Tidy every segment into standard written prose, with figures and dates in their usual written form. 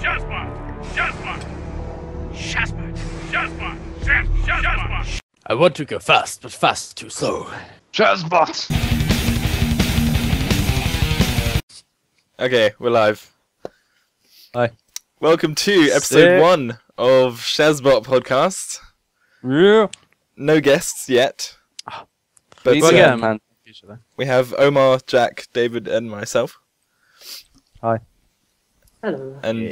Shazbot. I want to go fast, but fast too slow. Shazbot! Okay, we're live. Hi. Welcome to episode 1 of Shazbot podcast. Yeah. No guests yet. But we have Omar, Jack, David, and myself. Hi. Hello. And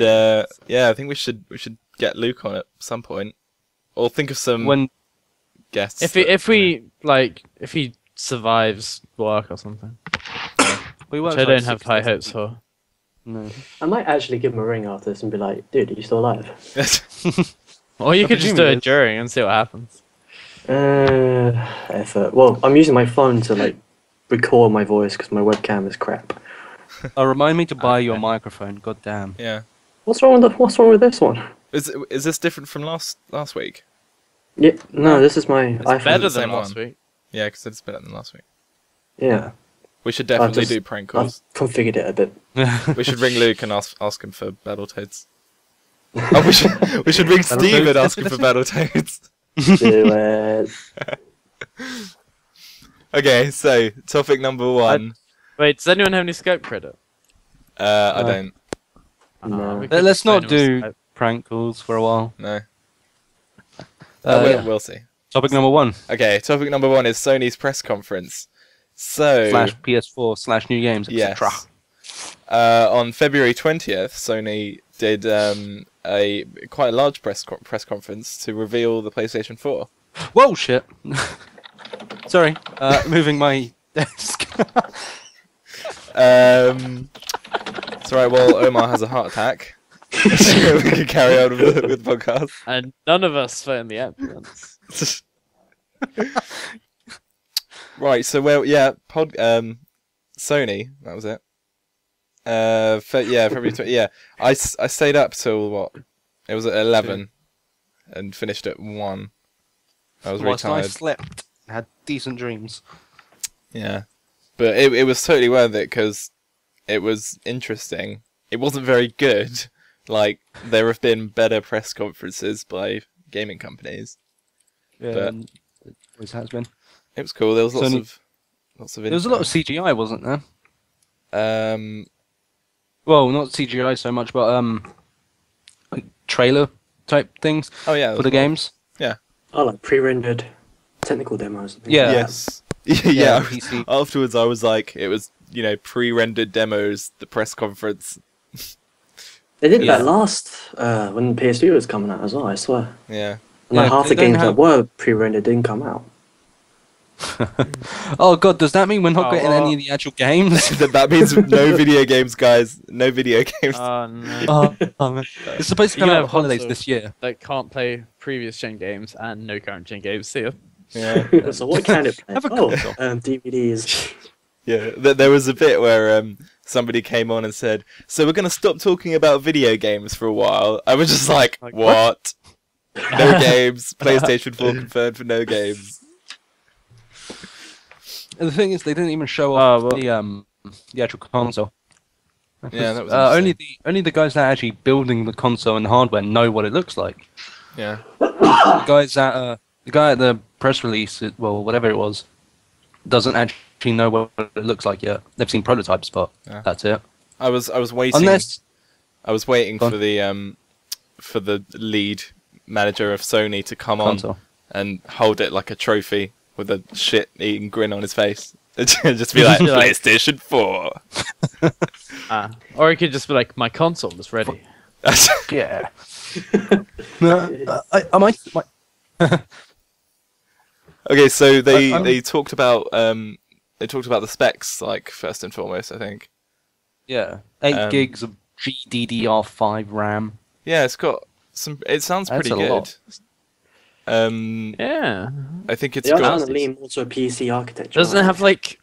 yeah, I think we should get Luke on at some point, or think of some guests. If he survives work or something, which I don't have high hopes for. No. I might actually give him a ring after this and be like, dude, are you still alive? Or you could just do it during and see what happens. Effort. Well, I'm using my phone to record my voice because my webcam is crap. Remind me to buy your microphone. God damn. Yeah. What's wrong with this one? Is this different from last week? Yeah. No, this is my It's iPhone. better than last week. Yeah, because it's better than last week. Yeah. We should definitely do prank calls. I've configured it a bit. We should ring Luke and ask him for Battletoads. Oh, we should ring Steve and ask him for Battletoads. Do it. Okay, so topic number 1. Wait, does anyone have any Skype credit? I don't. No. Let's not do prank calls for a while. No. Yeah. We'll see. Topic number 1. Okay, topic number 1 is Sony's press conference. So /PS4 /new games, etc. yes. On February 20th, Sony did a quite large press conference to reveal the PlayStation 4. Whoa, shit. Sorry, moving my desk. It's alright, well, Omar has a heart attack. So we can carry on with the podcast. And none of us phoned the ambulance. Right, so Sony, that was it. February 20th. Yeah, I stayed up till what? It was at 11, and finished at 1. I was really tired. I slept, had decent dreams. Yeah, but it was totally worth it because it was interesting. It wasn't very good. Like, there have been better press conferences by gaming companies. Yeah, but it always has been. It was cool. There was lots of. There was a lot of CGI, wasn't there? Well, not CGI so much, but like trailer type things. Oh yeah, for the games. Yeah. Oh, like pre-rendered technical demos. Yeah. Yes. Yeah. PC. Afterwards, I was like, it was pre-rendered demos. The press conference. They did that last when PS2 was coming out as well. I swear. Yeah. And half the games that were pre-rendered didn't come out. Oh god, does that mean we're not getting any of the actual games? That means no video games, guys. No video games. Oh no. It's supposed to come out on holidays this year. That can't play previous gen games and no current gen games. See ya. Yeah. So what can it play? Have a console. DVDs. Yeah. There was a bit where somebody came on and said, "So we're gonna stop talking about video games for a while." I was just like what? No games. PlayStation 4 confirmed for no games. And the thing is, they didn't even show off the actual console. Yeah, that was only the guys that are actually building the console and the hardware know what it looks like. Yeah. The guy at the press release, whatever it was, doesn't actually know what it looks like yet. They've seen prototypes, but that's it. I was waiting. Unless I was waiting for the lead manager of Sony to come on and hold it like a trophy with a shit-eating grin on his face. Just be like, PlayStation 4. Or it could just be like, my console is ready. yeah. No, I might. Okay, so they talked about the specs, like, first and foremost, I think. Yeah, 8 gigs of GDDR5 RAM. Yeah, it's got some. It sounds pretty good. Lot. Yeah. I think it's They are got. trying to lean more to a PC architecture. Doesn't it have like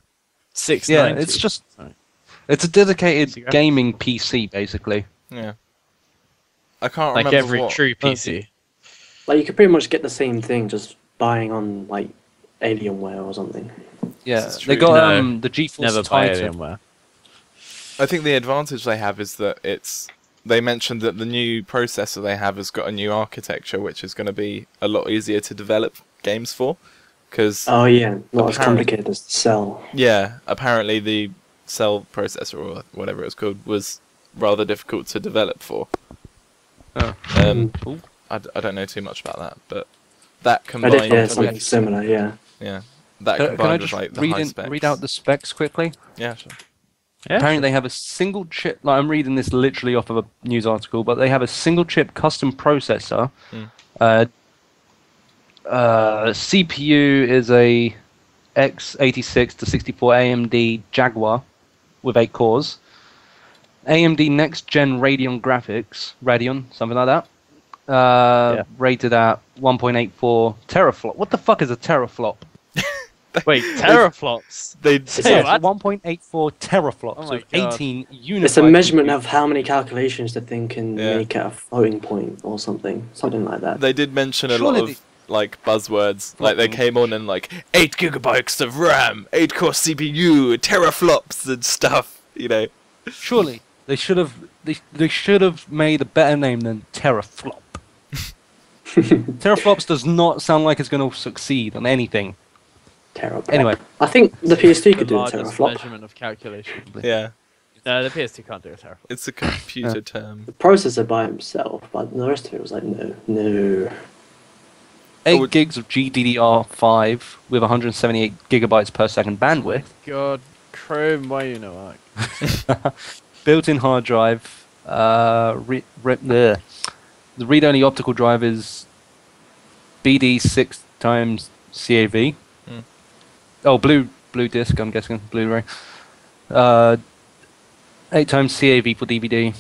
690? Yeah, it's just it's a dedicated gaming PC basically. Yeah. I can't like remember every true PC. Like you could pretty much get the same thing just buying on like Alienware or something. Yeah, This is they true. got No, the GeForce Never buy Titan. Alienware. I think the advantage they have is that it's they mentioned that the new processor they have has got a new architecture, which is going to be a lot easier to develop games for. Cause oh yeah, not as complicated as the Cell. Yeah, apparently the Cell processor, or whatever it's called, was rather difficult to develop for. Oh. I don't know too much about that, but that combined something with similar, yeah. Yeah, that Can I combined just with like the high specs. read out the specs quickly? Yeah, sure. Yeah, Apparently they have a single chip, like I'm reading this literally off of a news article, but they have a single chip custom processor. CPU is a x86 to 64 AMD Jaguar with 8 cores. AMD next gen Radeon, something like that. Rated at 1.84 teraflop. What the fuck is a teraflop? Wait, teraflops? Say 1.84 teraflops, Oh so my God. 18 unified. It's a measurement compute. of how many calculations the thing can Yeah. make at a floating point or something like that. They did mention a Surely lot of like buzzwords. Like they came on and like 8 gigabytes of RAM, 8 core CPU, teraflops and stuff. You know. Surely they should have made a better name than teraflop. Teraflops does not sound like it's going to succeed on anything. Teraflop. Anyway, I think the PS2 could The do a largest teraflop. measurement of calculation. Yeah, No, the PS2 can't do a teraflop. it's a computer term. The processor by himself, but the rest of it was like, no. 8 gigs of GDDR5 with 178 gigabytes per second bandwidth. God, Chrome, why you know that? Built-in hard drive. The read-only optical drive is BD 6 times CAV. Oh, blue disc, I'm guessing, Blu-ray. 8 times CAV for DVD.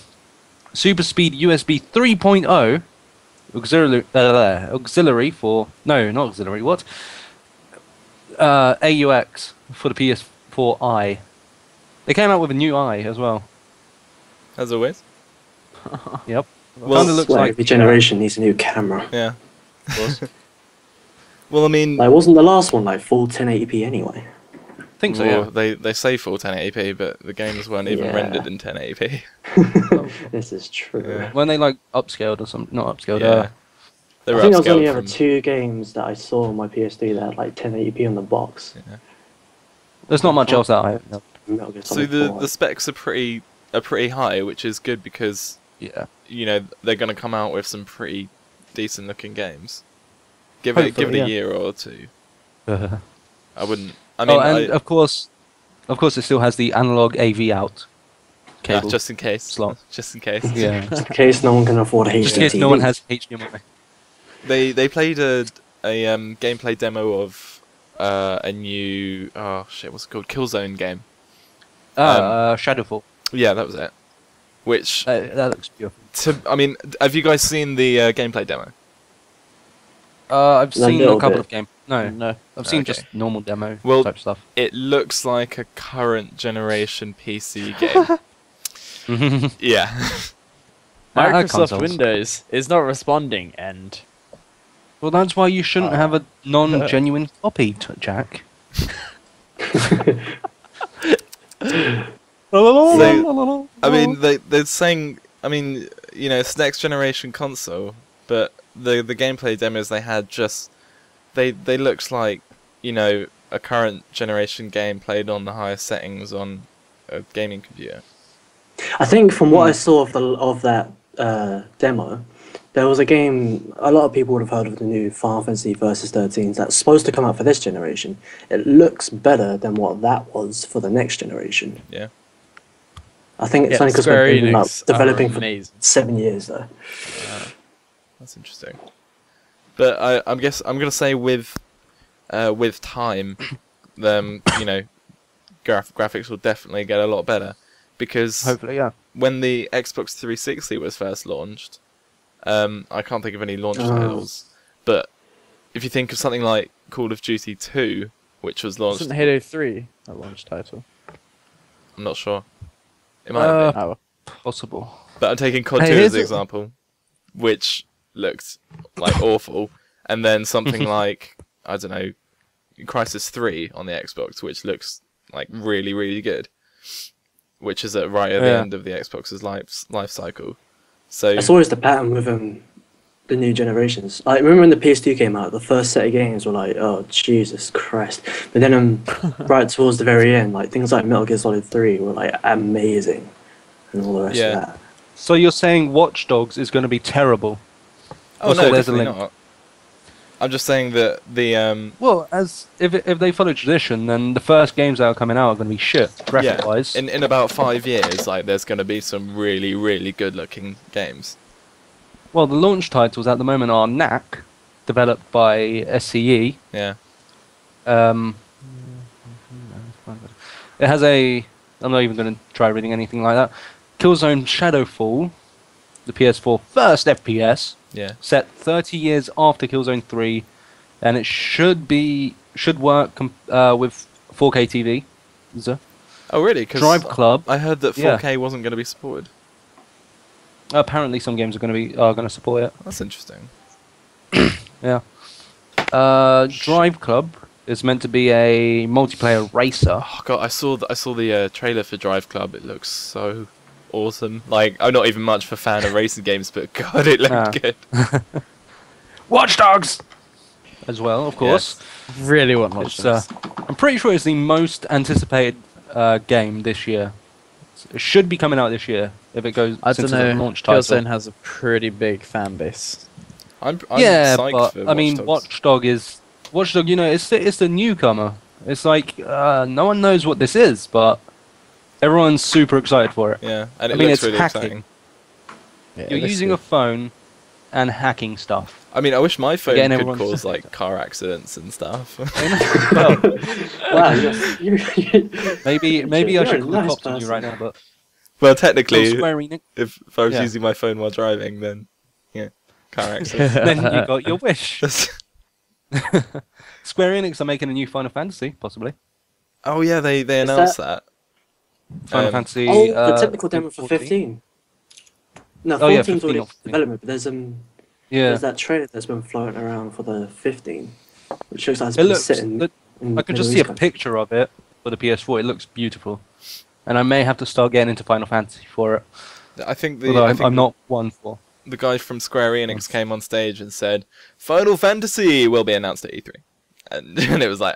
Super speed USB 3.0. Auxiliary for... No, not auxiliary, what? AUX for the PS4i. They came out with a new i as well. As always. Yep. Well, Kind of looks like... every generation needs a new camera. Yeah. Well, I mean, Like, wasn't the last one like full 1080p anyway? I think so, well, yeah. they say full 1080p, but the games weren't even Yeah. rendered in 1080p. This is true. Yeah. When they like upscaled or something, not upscaled. Yeah. They I were think there was only upscaled ever from. 2 games that I saw on my PS3 that had like 1080p on the box. Yeah. There's not much else that I. Metal Gear So Solid the 4. specs are pretty high, which is good because Yeah. you know they're going to come out with some pretty decent looking games. Give it Hopefully, a yeah. year or two. Oh, I wouldn't. I mean, and of course, it still has the analog AV out cable. just in case. slot. Just in case. Yeah. Just in case no one can afford a Just in case HDTV. no one has HDMI. They played a gameplay demo of a new what's it called, Killzone game. Shadowfall. Yeah, that was it. Which That looks beautiful. I mean, have you guys seen the gameplay demo? I've seen a little couple bit. of games. No, No. I've seen Okay. just normal demo type stuff. It looks like a current generation PC game. Yeah. Microsoft consoles. Windows is not responding, and Well, that's why you shouldn't have a non-genuine copy, Jack. So, I mean, they're saying, I mean, you know, it's next generation console, but the gameplay demos they had they looks like, you know, a current generation game played on the highest settings on a gaming computer. I think from what I saw of that demo, there was a game a lot of people would have heard of, the new Final Fantasy Versus 13 that's supposed to come out for this generation. It looks better than what that was for the next generation. Yeah. I think it's Yeah, only because Square they've been Enix developing are for amazing. 7 years though. That's interesting. But I'm gonna say with time, you know, graphics will definitely get a lot better, because Hopefully, yeah. when the Xbox 360 was first launched, I can't think of any launch titles, but if you think of something like Call of Duty 2, which was launched, wasn't Halo 3 a launch title? I'm not sure. It might have been. Oh, Possible. But I'm taking COD 2 Hey, as here's an a- example, which looked like awful, and then something like, I don't know, Crysis 3 on the Xbox, which looks like really, really good, which is right at the Yeah. end of the Xbox's life cycle. So it's always the pattern with the new generations. I remember when the PS2 came out, the first set of games were like, oh Jesus Christ! But then right towards the very end, like things like Metal Gear Solid 3 were like amazing, and all the rest of that. So you're saying Watch Dogs is going to be terrible? oh no, definitely not. I'm just saying that the well, as if they follow tradition, then the first games that are coming out are going to be shit, graphic wise. In about 5 years, like there's going to be some really really good looking games. Well, the launch titles at the moment are Knack, developed by SCE. Yeah. It has a. I'm not even going to try reading anything like that. Killzone Shadowfall, the PS4 first FPS. Yeah. Set 30 years after Killzone 3, and it should work with 4K TV. So, Oh really? 'Cause Drive Club. I heard that 4K wasn't going to be supported. Apparently, some games are going to support it. That's interesting. Yeah. Drive Club is meant to be a multiplayer racer. Oh god, I saw the trailer for Drive Club. It looks so awesome. Like, I'm not even much of a fan of racing games, but god, it looked good. Watch Dogs! As well, of course. Yes. Really want Watch Dogs. I'm pretty sure it's the most anticipated game this year. It should be coming out this year if it goes. I don't know. Launch title. Killzone has a pretty big fan base. I'm but psyched for Watch I mean, Dogs. Watch Dog. You know, it's the newcomer. It's like no one knows what this is, but everyone's super excited for it. Yeah, and I mean, looks it's really hacking. exciting. Yeah, You're using a phone and hacking stuff. I mean, I wish my phone Again, could everyone's- cause like car accidents and stuff. Wow, Maybe I You're should a call the nice cops on you right person. now, but Well, technically, Square Enix, if I was Yeah. using my phone while driving, then yeah, car accident. then you got your wish. Square Enix are making a new Final Fantasy, possibly. Oh yeah, they announced that. Final Fantasy. Oh, the technical demo for 14? 15. No, Oh, yeah, 14's 15 already or in 15. development, but there's Yeah. that trailer that's been floating around for the 15, which looks like it's It been looks. sitting. I could just see a picture of it for the PS4. It looks beautiful, and I may have to start getting into Final Fantasy for it. I think Although I think I'm not one for. the guy from Square Enix came on stage and said, "Final Fantasy will be announced at E3," and it was like,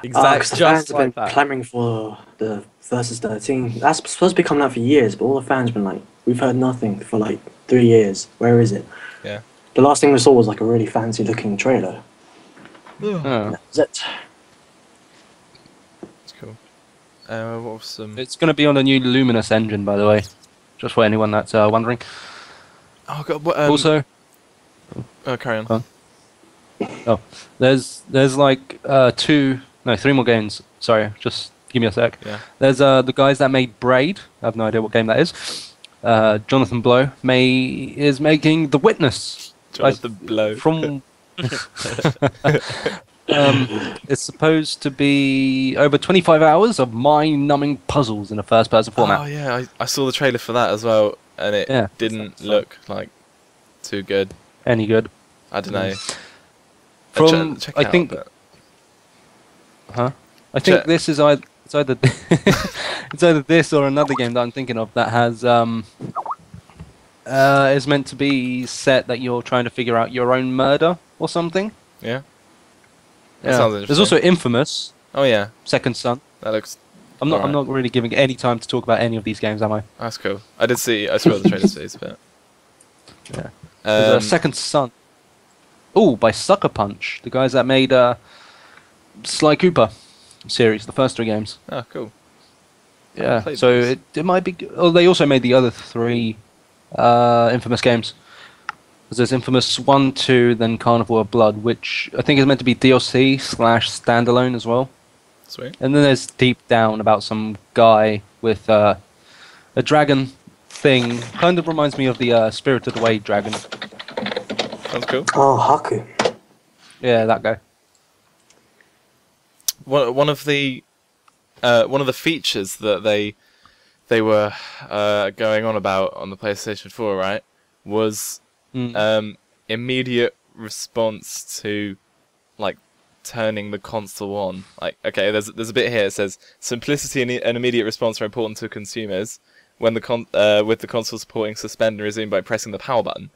Because the fans have been clamoring for the Versus 13. That's supposed to be coming out for years, but all the fans have been like, we've heard nothing for like 3 years. Where is it? Yeah. The last thing we saw was like a really fancy looking trailer. Oh. That was it. It's cool. What was some? It's going to be on the new Luminous engine, by the way, just for anyone that's wondering. Oh god. What, Also, carry on. Go on. there's like 3 more games. Sorry, just give me a sec. Yeah. There's the guys that made Braid. I have no idea what game that is. Jonathan Blow is making The Witness. Jonathan Blow. From it's supposed to be over 25 hours of mind-numbing puzzles in a first-person format. Oh yeah, I saw the trailer for that as well, and it didn't look like too good. Any good? I don't know. From check I it out, think, but- I think this is either it's either it's either this or another game that I'm thinking of that has is meant to be set that you're trying to figure out your own murder or something. Yeah. That sounds interesting. There's also Infamous, Oh yeah, Second Son. that looks. I'm not Alright. I'm not really giving any time to talk about any of these games, am I? That's cool. I saw the trailers for these, but. Yeah. There's Second Son. Oh, by Sucker Punch, the guys that made Sly Cooper series, the first 3 games. Oh, cool. Yeah, played so those. it might be. Oh, they also made the other 3 Infamous games. There's Infamous 1, 2, then Carnival of Blood, which I think is meant to be DLC/standalone as well. Sweet. And then there's Deep Down about some guy with a dragon thing. Kind of reminds me of the Spirited Away dragon. Sounds cool. Oh, Haku. Yeah, that guy. One of the features that they were going on about on the PlayStation 4, right, was immediate response to like turning the console on. Like, okay, there's a bit here. It says simplicity and immediate response are important to consumers. when with the console supporting suspend and resume by pressing the power button.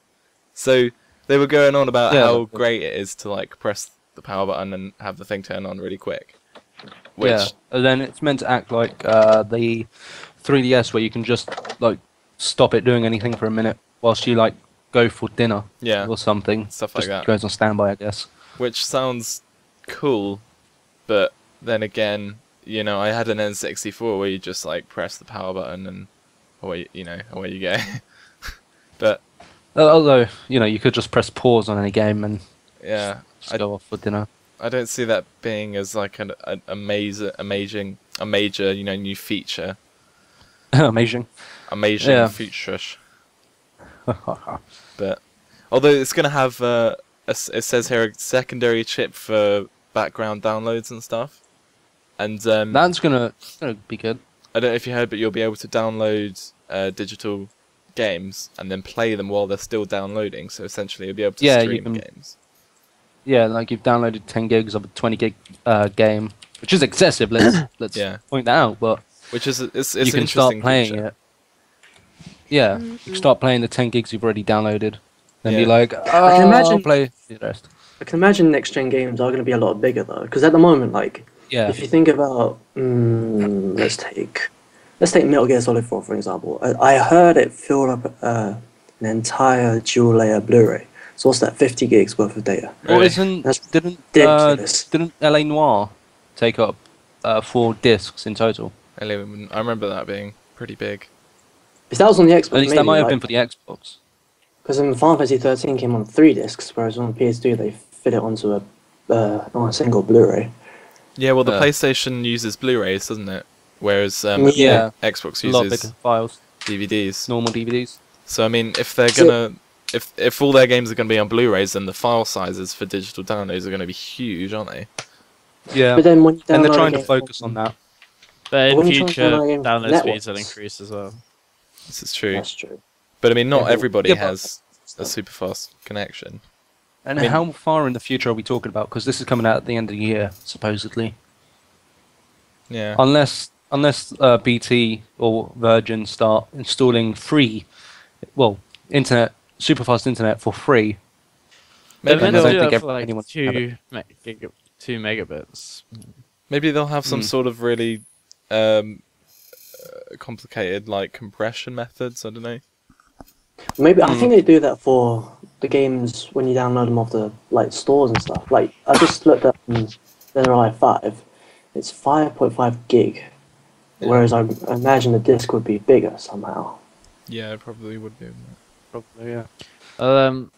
So they were going on about how great it is to like press the power button and have the thing turn on really quick. And then it's meant to act like the 3DS, where you can just like stop it doing anything for a minute whilst you like go for dinner, or something. Stuff like that. Goes on standby, I guess. Which sounds cool, but then again, you know, I had an N64 where you just like press the power button and away you go. But although, you know, you could just press pause on any game and just go off for dinner. I don't see that being as like a major new feature. Amazing feature. But although it's gonna have it says here a secondary chip for background downloads and stuff, and that's gonna be good. I don't know if you heard, but you'll be able to download digital games and then play them while they're still downloading. So essentially, you'll be able to stream games. Yeah, like you've downloaded 10 gigs of a 20 gig game, which is excessive. Let's point that out. But which is it's you can start playing it. Yeah, you can start playing the 10 gigs you've already downloaded. Then be like, I can imagine play the rest. I can imagine next gen games are going to be a lot bigger though, because at the moment, like, if you think about, let's take Metal Gear Solid 4 for example. I heard it filled up an entire dual layer Blu-ray. So what's that? 50 gigs worth of data. Well, didn't LA Noire take up 4 discs in total? I remember that being pretty big. If that was on the Xbox, at least that might have been for the Xbox. Because Final Fantasy 13 came on 3 discs, whereas on PS2 they fit it onto on a single Blu-ray. Yeah, well, the PlayStation uses Blu-rays, doesn't it? Whereas Xbox uses files, DVDs, normal DVDs. So I mean, if they're gonna, if all their games are gonna be on Blu-rays, then the file sizes for digital downloads are gonna be huge, aren't they? Yeah, but then when you and they're trying to focus on that. But in future, download speeds will increase as well. This is true. That's true. But I mean, not everybody has a super fast connection. And how far in the future are we talking about? Because this is coming out at the end of the year, supposedly. Yeah. Unless BT or Virgin start installing internet, super fast internet for free. Maybe they'll do that for like 2 megabits. Maybe they'll have some sort of really complicated like compression methods. I don't know. Maybe I think they do that for the games when you download them off the like stores and stuff. Like I just looked up NRI 5. It's 5.5 gig, whereas I imagine the disc would be bigger somehow. Yeah, it probably would be. Probably, yeah. To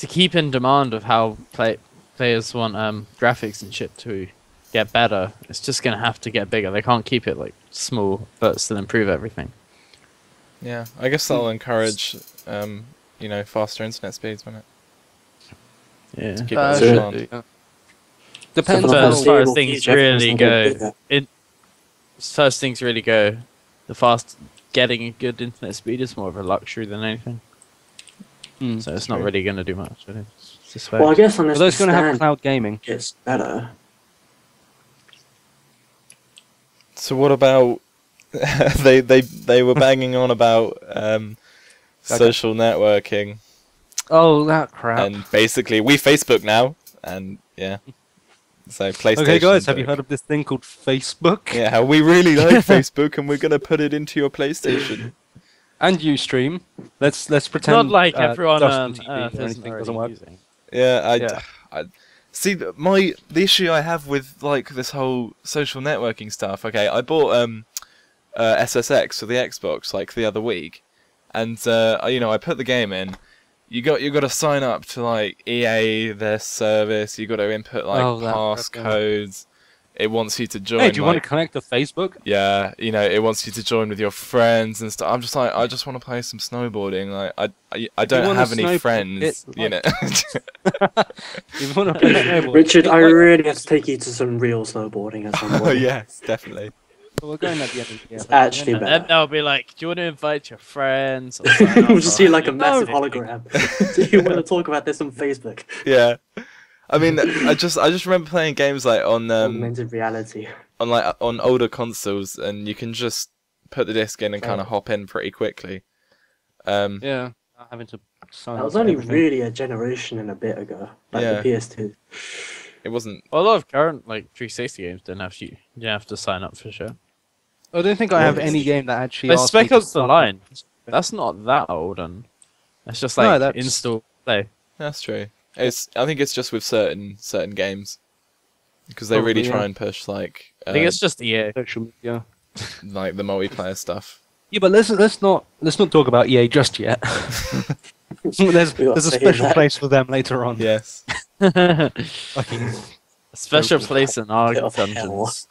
keep in demand of how players want graphics and shit to get better, it's just gonna have to get bigger. They can't keep it like small, but still improve everything. Yeah, I guess that'll encourage, faster internet speeds, won't it? Yeah. To keep it demand. Depends on as far as things really go. First things really go. The fast getting a good internet speed is more of a luxury than anything. So it's not really going to do much. Well, I guess unless it's going to have cloud gaming, it's better. So what about they were banging on about social networking. Oh, that crap! And basically, we Facebook now, and yeah. So PlayStation. Okay, guys, have you heard of this thing called Facebook? Yeah, we really like Facebook, and we're gonna put it into your PlayStation. And Ustream. Let's pretend. Not like everyone on Earth doesn't work. Using. Yeah, I see. The issue I have with like this whole social networking stuff. Okay, I bought SSX for the Xbox like the other week, and I put the game in. You got to sign up to like EA, their service. You got to input like passcodes. It wants you to join. Hey, do you want to connect to Facebook? Yeah, it wants you to join with your friends and stuff. I'm just like, I just want to play some snowboarding. Like, I don't have any friends. You know. You want to play snowboarding? Richard, I really have to take you to some real snowboarding at some point. Oh yes, definitely. Well, we're going at the end of the year. It's actually better. And they'll be like, "Do you want to invite your friends?" We'll just see like a massive hologram. Do you want to talk about this on Facebook? Yeah, I mean, I just remember playing games like on Augmented reality. on older consoles, and you can just put the disc in and kind of hop in pretty quickly. Yeah, not having to sign That up was for only everything. really a generation and a bit ago, like Yeah. the PS2. It wasn't. Well, a lot of current like 360 games you didn't have to sign up for sure. I don't think I have Well, any game that actually But asks me Spec to Ops The sign Line, up. that's not that old, and it's just No, like that's- install play. That's true. I think it's just with certain games because they really Probably, try yeah. and push like I think it's just EA. Social media. like the multiplayer stuff. Yeah, but let's not talk about EA just yet. there's We got a to save special that. place for them later on. Yes. Fucking Special place in our Bit of hell. dungeons.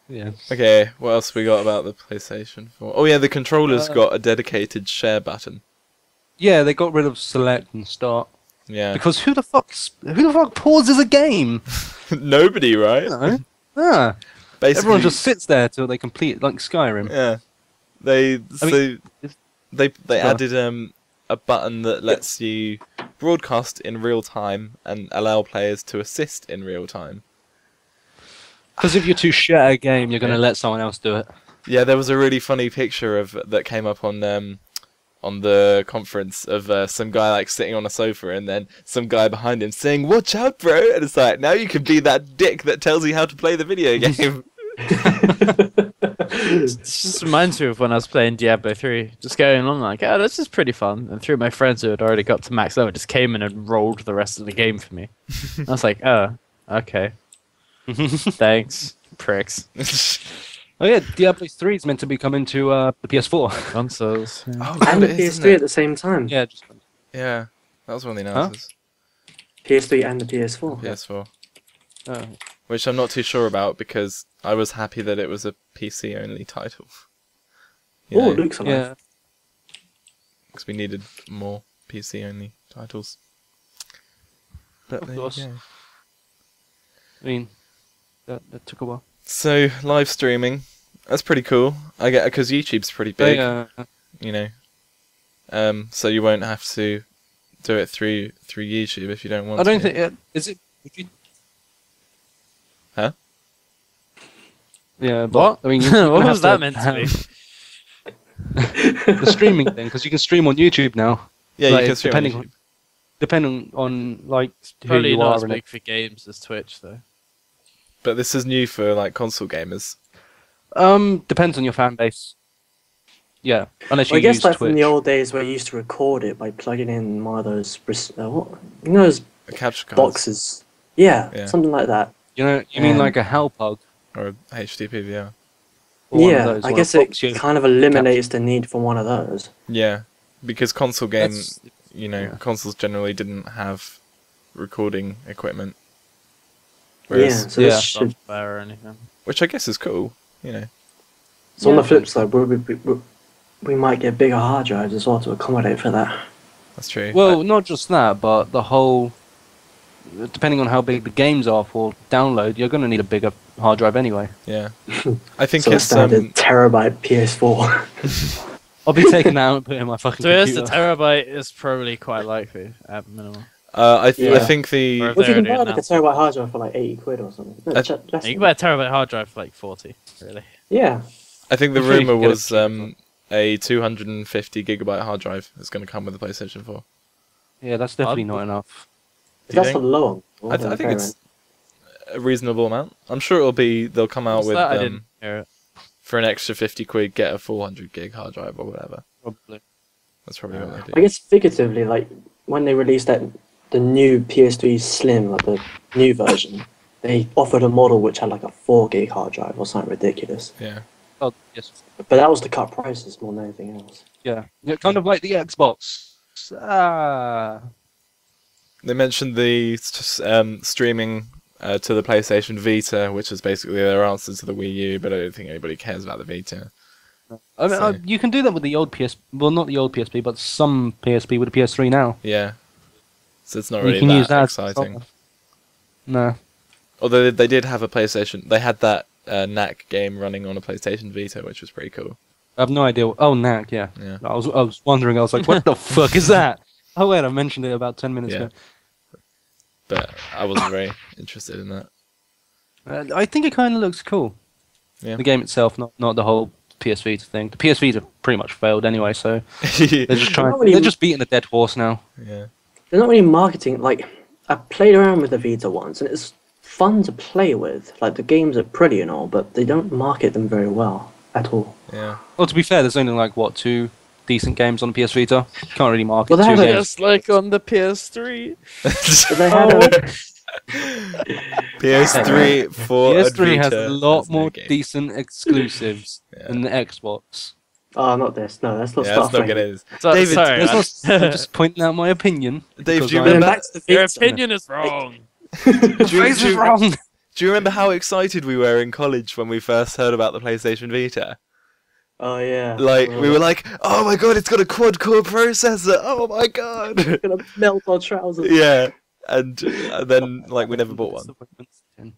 yeah. Okay. What else we got about the PlayStation 4? Oh yeah, the controller's got a dedicated share button. Yeah, they got rid of select and start Yeah. because who the fuck pauses a game? Nobody, right? No. Ah, Basically, everyone just sits there till they complete it, like Skyrim. Yeah. They it's- they added a button that lets you broadcast in real time and allow players to assist in real time. Because if you're too shit at a game, you're gonna let someone else do it. Yeah, there was a really funny picture of that came up on the conference of some guy like sitting on a sofa and then some guy behind him saying, "Watch out, bro!" And it's like, now you can be that dick that tells you how to play the video game. It just reminds me of when I was playing Diablo 3, just going along like, oh, this is pretty fun. And three of my friends who had already got to max level just came in and rolled the rest of the game for me. I was like, oh, okay. Thanks, pricks. Oh yeah, Diablo 3 is meant to be coming to the PS4. Consoles. Yeah. Oh, And the it is, isn't PS3 it? at the same time. yeah, just Yeah, that was one of the announcements. PS3 and the PS4. PS4, oh. which I'm not too sure about because I was happy that it was a PC only title. You Oh, know, Luke's alive. Yeah. because we needed more PC only titles. But Of there you course. go. I mean, that took a while. So live streaming, that's pretty cool. I get because YouTube's pretty big, you know. So you won't have to do it through YouTube if you don't want I don't to. think is it. Would you... Huh? Yeah. But, What? I mean, What was that meant to be? The streaming thing, because you can stream on YouTube now. Yeah, Like, you can stream on depending YouTube. Depending on like who Probably you not are as and big for games as Twitch, though. But this is new for like console gamers. depends on your fan base. Yeah, unless you Well, I guess use like Twitch. from the old days where you used to record it by plugging in one of those what? You know those A capture card boxes. Yeah, Yeah. something like that. You mean Um, like a hell plug? or a HDP, yeah. Or one of Yeah, those, I one guess of it box you- kind of eliminates the need for one of those. Yeah, because console games, That's- you know, yeah. consoles generally didn't have recording equipment. Yeah, Whereas, so yeah. this should. Software or anything. which I guess is cool, you know. So on Yeah. the flip side, we might get bigger hard drives as well to accommodate for that. That's true. Well, not just that, but the whole. Depending on how big the games are for download, you're going to need a bigger hard drive anyway. Yeah, I think So a it's standard terabyte PS4. I'll be taking that out and putting it in my fucking So yes, the computer. terabyte is probably quite likely at minimum. I Yeah. think the Or- Well, you can They buy already like a announced terabyte hard drive for like 80 quid or something. No, I- less You than can buy a that. terabyte hard drive for like 40, really. Yeah. I think the I'm sure you rumor can get it was cheaper. a 250 gigabyte hard drive is going to come with the PlayStation 4. Yeah, that's definitely not enough. Do you That's for think? the low one. I think it's a reasonable amount. I'm sure they'll come out What's with that? I didn't hear it. for an extra 50 quid, get a 400 gig hard drive or whatever. Probably. That's probably what they I do. guess figuratively, like when they released the new PS3 Slim, like the new version, they offered a model which had like a 4 gig hard drive or something ridiculous. Yeah. Oh, yes. But that was to cut prices more than anything else. Yeah. Kind of like the Xbox. Ah. They mentioned the streaming to the PlayStation Vita, which is basically their answer to the Wii U, but I don't think anybody cares about the Vita. I mean, So- you can do that with the old PS. Well, not the old PSP, but some PSP with the PS3 now. Yeah. So it's not You really can use that that. exciting. No. Although they did have a PlayStation, they had that knack game running on a PlayStation Vita, which was pretty cool. I have no idea. Oh, Knack, yeah. Yeah. I was wondering. I was like, what the fuck is that? Oh wait, I mentioned it about 10 minutes Yeah. ago. But I wasn't very interested in that. I think it kind of looks cool. Yeah. The game itself, not the whole PS Vita thing. The PS Vita pretty much failed anyway, so yeah. they're just trying. really- They're just beating a dead horse now. They're not really marketing. Like, I played around with the Vita once, and it's fun to play with. Like, the games are pretty and all, but they don't market them very well at all. Yeah. Well, to be fair, there's only like what 2 decent games on the PS Vita. Can't really market Well, they 2 have a- games. Just like on the PS3. But they had a, PS3 for PS3 has Vita a lot has no more game. decent exclusives than the Xbox. oh, not this. No, that's not Yeah, that's not Starfield. good. Is So, David, sorry, I'm man. just pointing out my opinion. Dave, because do you I- remember? Back to the Your Vita. opinion is wrong. The phrase is wrong. Do you remember how excited we were in college when we first heard about the PlayStation Vita? Oh yeah. Like, we were like, "Oh my god, it's got a quad-core processor! Oh my god!" gonna melt our trousers. Yeah, and then like we never bought one.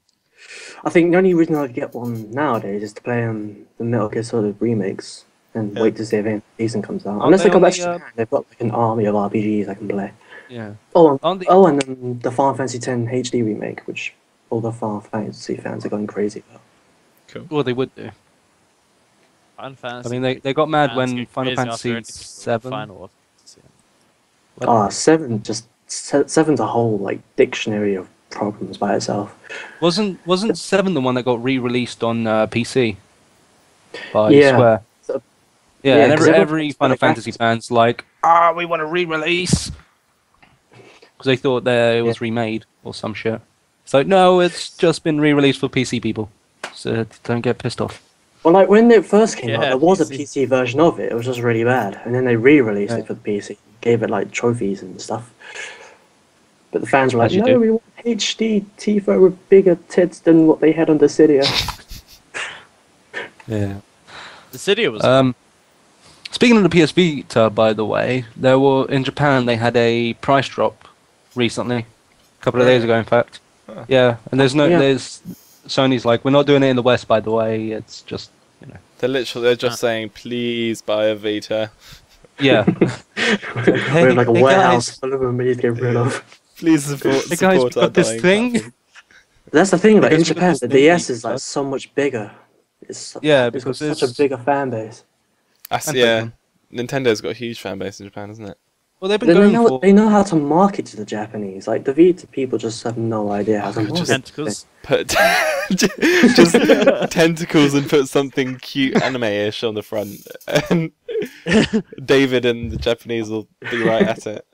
I think the only reason I'd get one nowadays is to play the Metal Gear Solid remakes and Yeah. wait to see if anything decent comes out. Aren't Unless they they come on back to the, Japan, they've got like an army of RPGs I can play. Yeah. Oh, Aren't they- and then the Final Fantasy X HD remake, which all the Final Fantasy fans are going crazy about. Well, they would do. Final Fantasy. I mean, they got mad fans when get Final crazy after Fantasy anything 7. Final Fantasy. Ah, seven's a whole like dictionary of problems by itself. Wasn't 7 the one that got re-released on PC by Yeah. Square? So- Yeah, yeah, and 'cause every everyone's Final like, Fantasy fan's like, we want to re-release because they thought that it was remade or some shit. So no, it's just been re-released for PC people. So don't get pissed off. Well, like when it first came out, Yeah, there was a PC. PC version of it. It was just really bad, and then they re-released Yeah. it for the PC, gave it like trophies and stuff. But the fans were like, As you "No, do. we want HD Tifa with bigger tits than what they had on the Cydia." Yeah. The Cydia was. Speaking of the PS Vita, by the way, there were in Japan they had a price drop recently, a couple of days ago, in fact. Huh. Yeah, and there's Yeah. Sony's like, we're not doing it in the West, by the way. It's just They're just saying, "Please buy a Vita. yeah. We have like a hey, warehouse guys. full of them we need to get rid of. Please support, Hey guys, support we our got this dying thing." platform." That's the thing, like in Because with Japan, this the thing, DS is like uh, so much bigger. It's Yeah, it's got because such a it's- bigger fan base. Yeah, Nintendo's got a huge fan base in Japan, isn't it? Well, they've been They going know, for they know how to market to the Japanese. Like the Vita people just have no idea how to market. Tentacles. Put just tentacles and put something cute anime-ish on the front, and David and the Japanese will be right at it.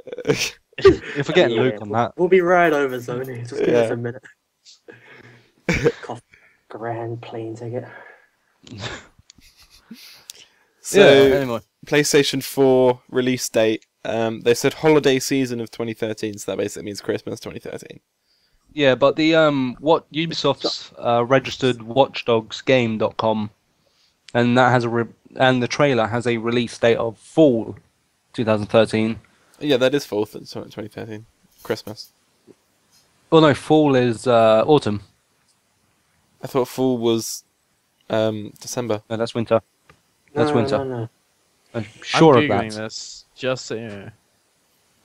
if we're getting Yeah, Luke on that. We'll be right over Sony. Just give us Yeah. a minute. Cost grand plane ticket. So, yeah. Anyway, PlayStation 4 release date. They said holiday season of 2013, so that basically means Christmas 2013. yeah, but the what Ubisoft's registered WatchDogsGame.com, and that has and the trailer has a release date of fall 2013. Yeah, that is fall 2013. Christmas. Oh no, fall is autumn. I thought fall was December. No, that's winter. That's No, winter. no. I'm sure I'm of Googling that. this, just so you know.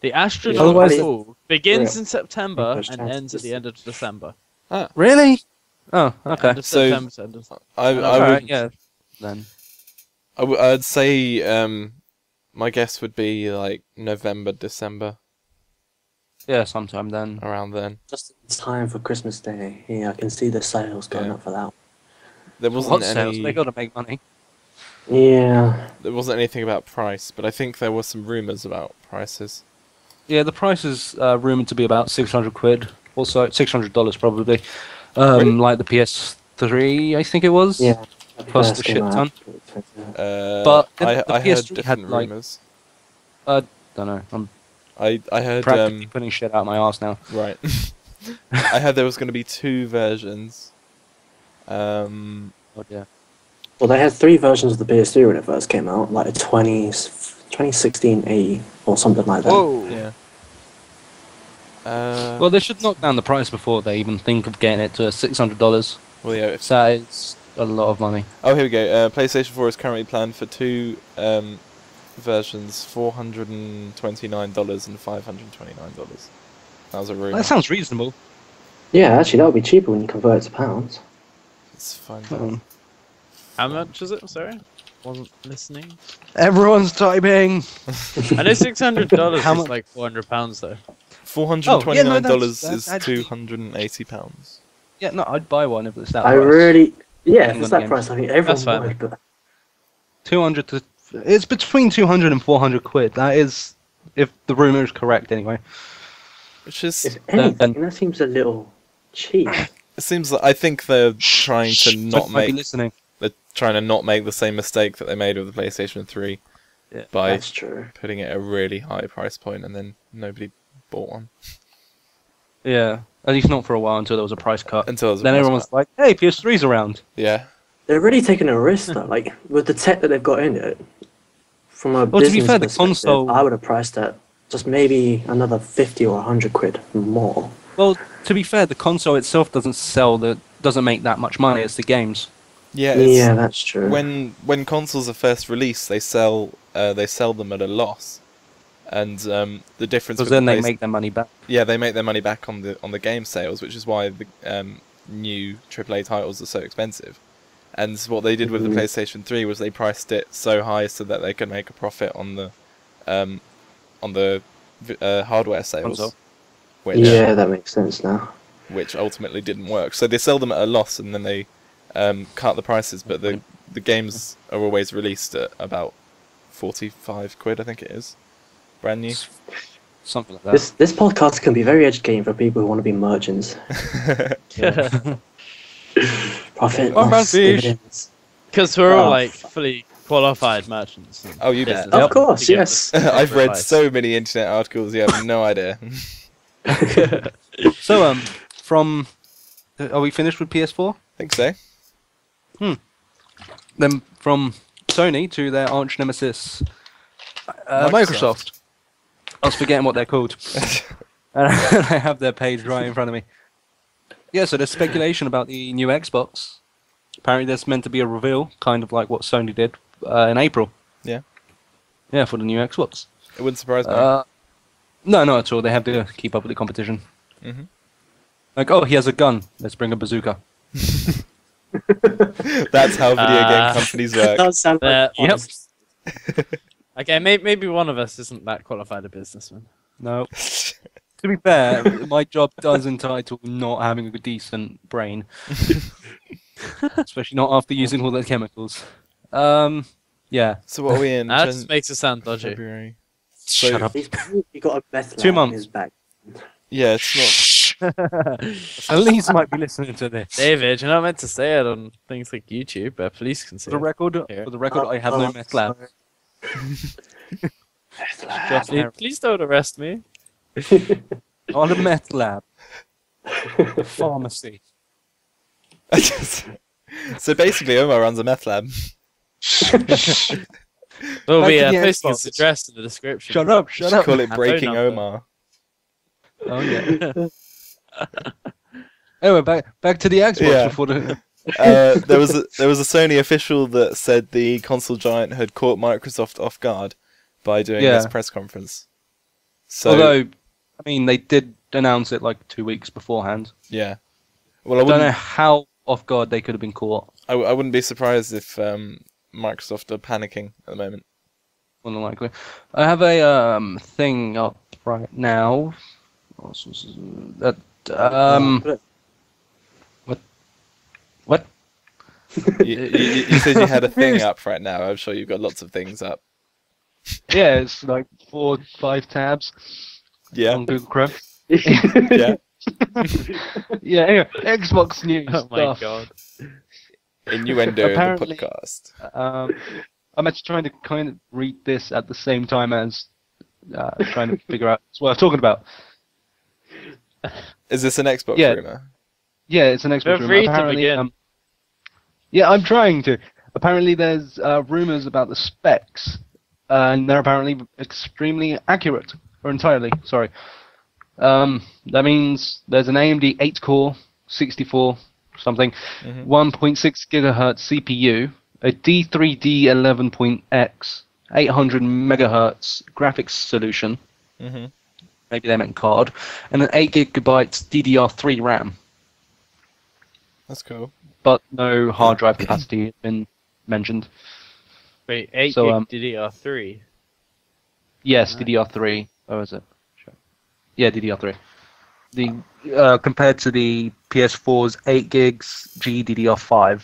The astronaut Otherwise- fall begins Yeah. in September English and chance ends at the end of December. Really? Oh, okay. End of So- September to end of- I Alright, would yeah. Then I'd say my guess would be like November, December, yeah, sometime then. around then. Just it's time for Christmas Day. Yeah, I can see the sales going Yeah. up for that. There wasn't What sales? any. They got to make money. Yeah. There wasn't anything about price, but I think there were some rumours about prices. Yeah, the price is rumored to be about 600 quid. Also, $600 probably. Really? Like the PS3, I think it was. Yeah. Plus First the came shit out. ton. But the I heard PS3 different had, like- rumours. Don't know. I'm I heard practically putting shit out my ass now. right. I heard there was going to be 2 versions. Oh, yeah. Well, they had 3 versions of the PS3 when it first came out, like a 2016A or something like that. Yeah. Well, Well, they should knock down the price before they even think of getting it to $600. yeah. If, So that is a lot of money. oh, here we go. PlayStation 4 is currently planned for 2 versions, $429 and $529. That was a rumour. That sounds reasonable. Yeah, actually, that would be cheaper when you convert it to pounds. Let's find Oh. out. How much is it? Sorry? wasn't listening. Everyone's typing. I know $600 How is much- like £400 though. $429 that's is actually- £280. Yeah, no, I'd buy one if it's that I price. really, yeah, Depending if it's on the that price, I think everyone That's fine. would. But 200 to... It's between 200 and 400 quid. That is, if the rumour is correct anyway. Which is, if anything, that seems a little cheap. it seems like I think they're trying to not Might be make listening. they're trying to not make the same mistake that they made with the PlayStation 3 Yeah, by That's true. putting it at a really high price point and then nobody bought one Yeah, at least not for a while until there was a price cut. until it was a Then price everyone was cut. like, hey, PS3's around. Yeah, They're really taking a risk though. Like with the tech that they've got in it. From a Well, to be business fair, the perspective, console- I would have priced that just maybe another 50 or 100 quid more. Well, to be fair, the console itself doesn't make that much money as the games. yeah. It's, Yeah, that's true. when consoles are first released, they sell them at a loss, and the difference. Because with then the they make their money back. Yeah, they make their money back on the game sales, which is why the new AAA titles are so expensive. And what they did with the PlayStation 3 was they priced it so high so that they could make a profit on the hardware sales, Console. which Yeah, that makes sense now. which ultimately didn't work. So they sell them at a loss and then they cut the prices, but the games are always released at about 45 quid, I think it is, brand new. Something like that. This podcast can be very educating for people who want to be merchants. Profit, Oh, loss, fish. dividends. Because we're all Oh, like fully qualified merchants. and Oh, you bet. businesses Of course, to give yes. us I've read advice. so many internet articles, you have no idea. So, from... Are we finished with PS4? I think so. Then from Sony to their arch nemesis, Microsoft. Microsoft. I was forgetting what they're called. And I have their page right in front of me. Yeah, so there's speculation about the new Xbox. Apparently there's meant to be a reveal, kind of like what Sony did in April. Yeah. Yeah, for the new Xbox. It wouldn't surprise me. No, not at all. They have to keep up with the competition. hmm Like, oh, he has a gun. Let's bring a bazooka. That's how video game companies work. Does sound like Yep. honest. Okay, maybe one of us isn't that qualified a businessman. No. To be fair, my job does entitle not having a decent brain. Especially not after using all those chemicals. Yeah. So what are we in? That just makes it sound dodgy. February. Shut up. He's probably got a meth 2 lab months. in his bag. Yeah, it's At least might be listening to this. David, you're not meant to say it on things like YouTube, but police can For say the it. record, Here. I have no meth lab. Meth lab. Just Please don't arrest me. on a meth lab. Pharmacy. not. So basically, Omar runs a meth lab. We'll Back be to the posting his Xbox. address in the description. Shut up, shut up. Call it Phone Breaking number. Omar. Oh yeah. Anyway, back to the Xbox Yeah. before the. There was a Sony official that said the console giant had caught Microsoft off guard by doing Yeah. this press conference. So Although, I mean, they did announce it like 2 weeks beforehand. yeah, well, I I don't know wouldn't how off guard they could have been caught. I wouldn't be surprised if Microsoft are panicking at the moment. More than likely. I have a thing up right now. That what? You said you had a thing up right now. I'm sure you've got lots of things up. Yeah, it's like 4 5 tabs Yeah, on Google Chrome. yeah. Yeah, anyway, Xbox news Oh my stuff. god. Innuendo in the Apparently- podcast. I'm actually trying to kind of read this at the same time as trying to figure out what I'm talking about. Is this an Xbox Yeah. rumor? Yeah, it's an Xbox Feel rumor. free to Apparently, begin. yeah, I'm trying to. Apparently, there's rumors about the specs, and they're apparently extremely accurate, or entirely. Sorry. That means there's an AMD 8-core, 64 something, 1.6 gigahertz CPU, a D3D11.X, 800 megahertz graphics solution. Mm-hmm. Maybe they meant card, and an 8 gigabytes DDR3 RAM, That's cool. but no hard drive capacity has been mentioned. Wait, 8 So, gig DDR3. Yes, Right. DDR3. Oh, is it? Sure. Yeah, DDR3. The compared to the PS4's 8 gigs GDDR5.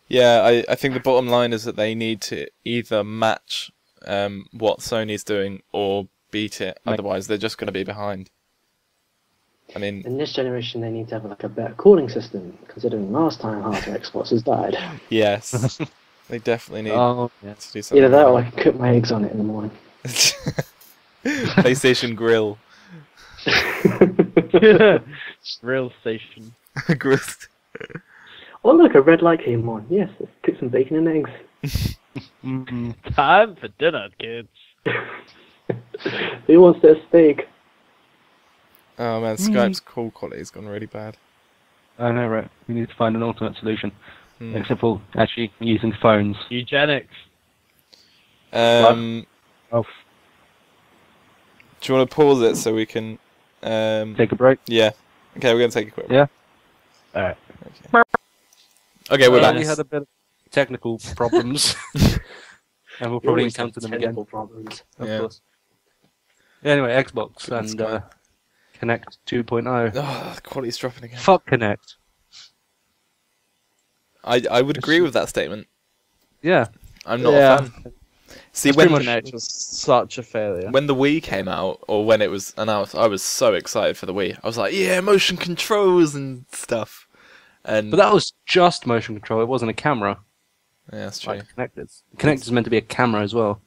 Yeah, I think the bottom line is that they need to either match what Sony's doing or beat it. Right. Otherwise, they're just going to be behind. I mean, In this generation, they need to have like a better cooling system, considering last time hardware Xboxes died. yes, they definitely need Oh, yeah. to do something. Either that or I about can cook my eggs on it in the morning. it. PlayStation Grill. Grill station. Grill. Oh look, a red light came on. Yes, let's cook some bacon and eggs. Mm-hmm. Time for dinner, kids. Who wants their steak? Oh man, Skype's call quality's gone really bad. I know, right? We need to find an alternate solution. Hmm. Except for actually using phones. Eugenics. Um, Oh, do you want to pause it so we can? take a break. Yeah. Okay, we're gonna take a quick. Yeah. Alright. Okay, we're back. We had a bit of technical problems. And we'll probably encounter them again. Technical problems. Of Yeah. course. Anyway, Xbox Goodness and God. Connect 2.0. Oh, the quality's dropping again. Fuck Connect. I would agree with that statement. Yeah. I'm not Yeah. a fan. See, That's when pretty much- Connect was such a failure. when the Wii came out, or when it was announced, I was so excited for the Wii. I was like, yeah, motion controls and stuff. And But that was just motion control. It wasn't a camera. yeah, that's true. Like Connect is. Connect is meant to be a camera as well.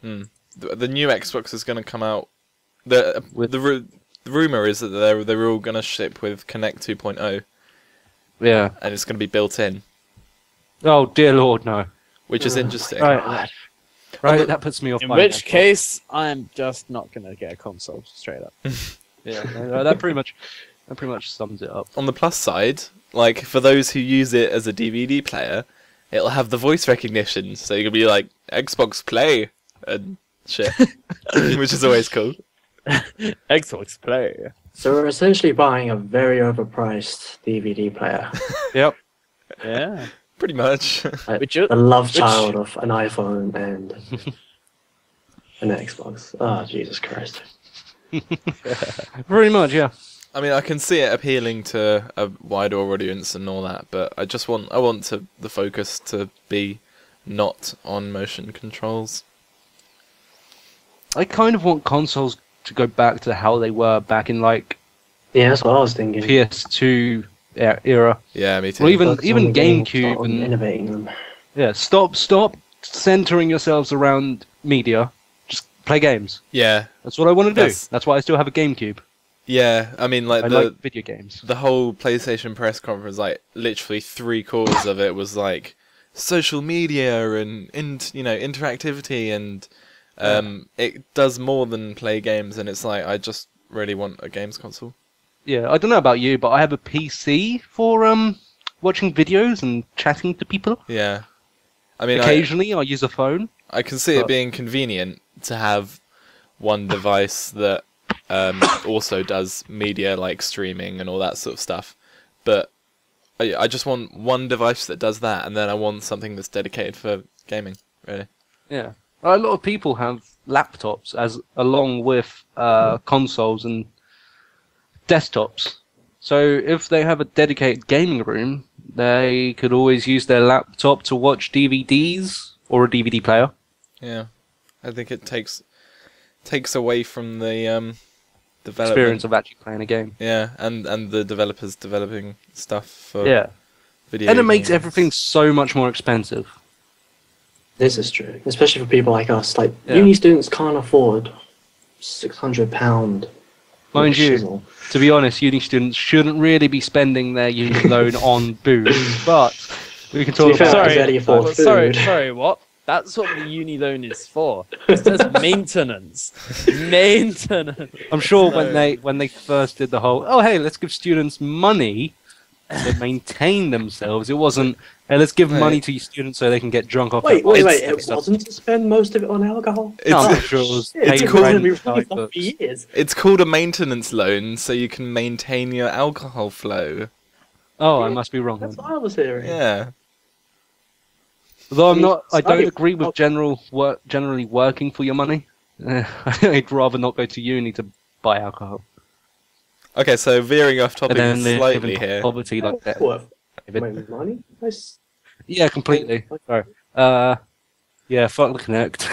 The new Xbox is going to come out. The rumor is that they're all going to ship with Connect 2.0, Yeah. and it's going to be built in, Oh dear Lord, no. which is interesting. Right. Right. That puts me off. In buying which Xbox. case, I'm just not gonna get a console straight up. Yeah. That pretty much sums it up. On the plus side, like for those who use it as a DVD player, it'll have the voice recognition, so you can be like Xbox Play and shit, which is always cool. Xbox Play. So we're essentially buying a very overpriced DVD player. Yep. Yeah. Pretty much. Like, Which you- the love which- child of an iPhone and an Xbox. Oh, Jesus Christ. Pretty much, yeah. I mean, I can see it appealing to a wider audience and all that, but I want the focus to be not on motion controls. I kind of want consoles to go back to how they were back in like Yeah, that's what I was thinking. PS2 era. Yeah, me too. Well, even Focus on the game, start GameCube on and innovating them. yeah. Stop centering yourselves around media. Just play games. Yeah, That's what I want to do. That's- That's why I still have a GameCube. yeah. I mean, like I like video games. the whole PlayStation press conference, like literally 3/4 of it was like social media and interactivity, and it does more than play games. And it's like I just really want a games console. Yeah, I don't know about you, but I have a PC for watching videos and chatting to people. Yeah, I mean, Occasionally, I use a phone. I can see it but- being convenient to have one device that also does media like streaming and all that sort of stuff. But I just want one device that does that, and then I want something that's dedicated for gaming. Really. Yeah, a lot of people have laptops as along with consoles and desktops. So if they have a dedicated gaming room, they could always use their laptop to watch DVDs or a DVD player. Yeah, I think it takes away from the development. Experience of actually playing a game. Yeah, and the developers developing stuff for Yeah, video. and it makes games. everything so much more expensive. This is true, especially for people like us. Like Yeah. uni students can't afford £600. Mind you, shizzle. to be honest, uni students shouldn't really be spending their uni loan on booze, but we can To be talk fair, about I barely afford food. Sorry, what? That's what the uni loan is for. It says maintenance. Maintenance. I'm sure No. when they first did the whole, oh hey, let's give students money to maintain themselves. It wasn't, hey, let's give Right. money to students so they can get drunk off. Wait, their wait, bikes wait! and It stuff. wasn't to spend most of it on alcohol. It's- No, I'm sure it was. Shit, It's pay cool. gonna rent, be buy running for books. years. It's called a maintenance loan, so you can maintain your alcohol flow. Oh, I must be wrong. That's Then. what I was hearing. Yeah. Though I don't agree with generally working for your money. I'd rather not go to uni to buy alcohol. Okay, so veering off topic And then live slightly in here. poverty like that. What? Money? Yeah, completely. Sorry. Yeah, fuck the Connect.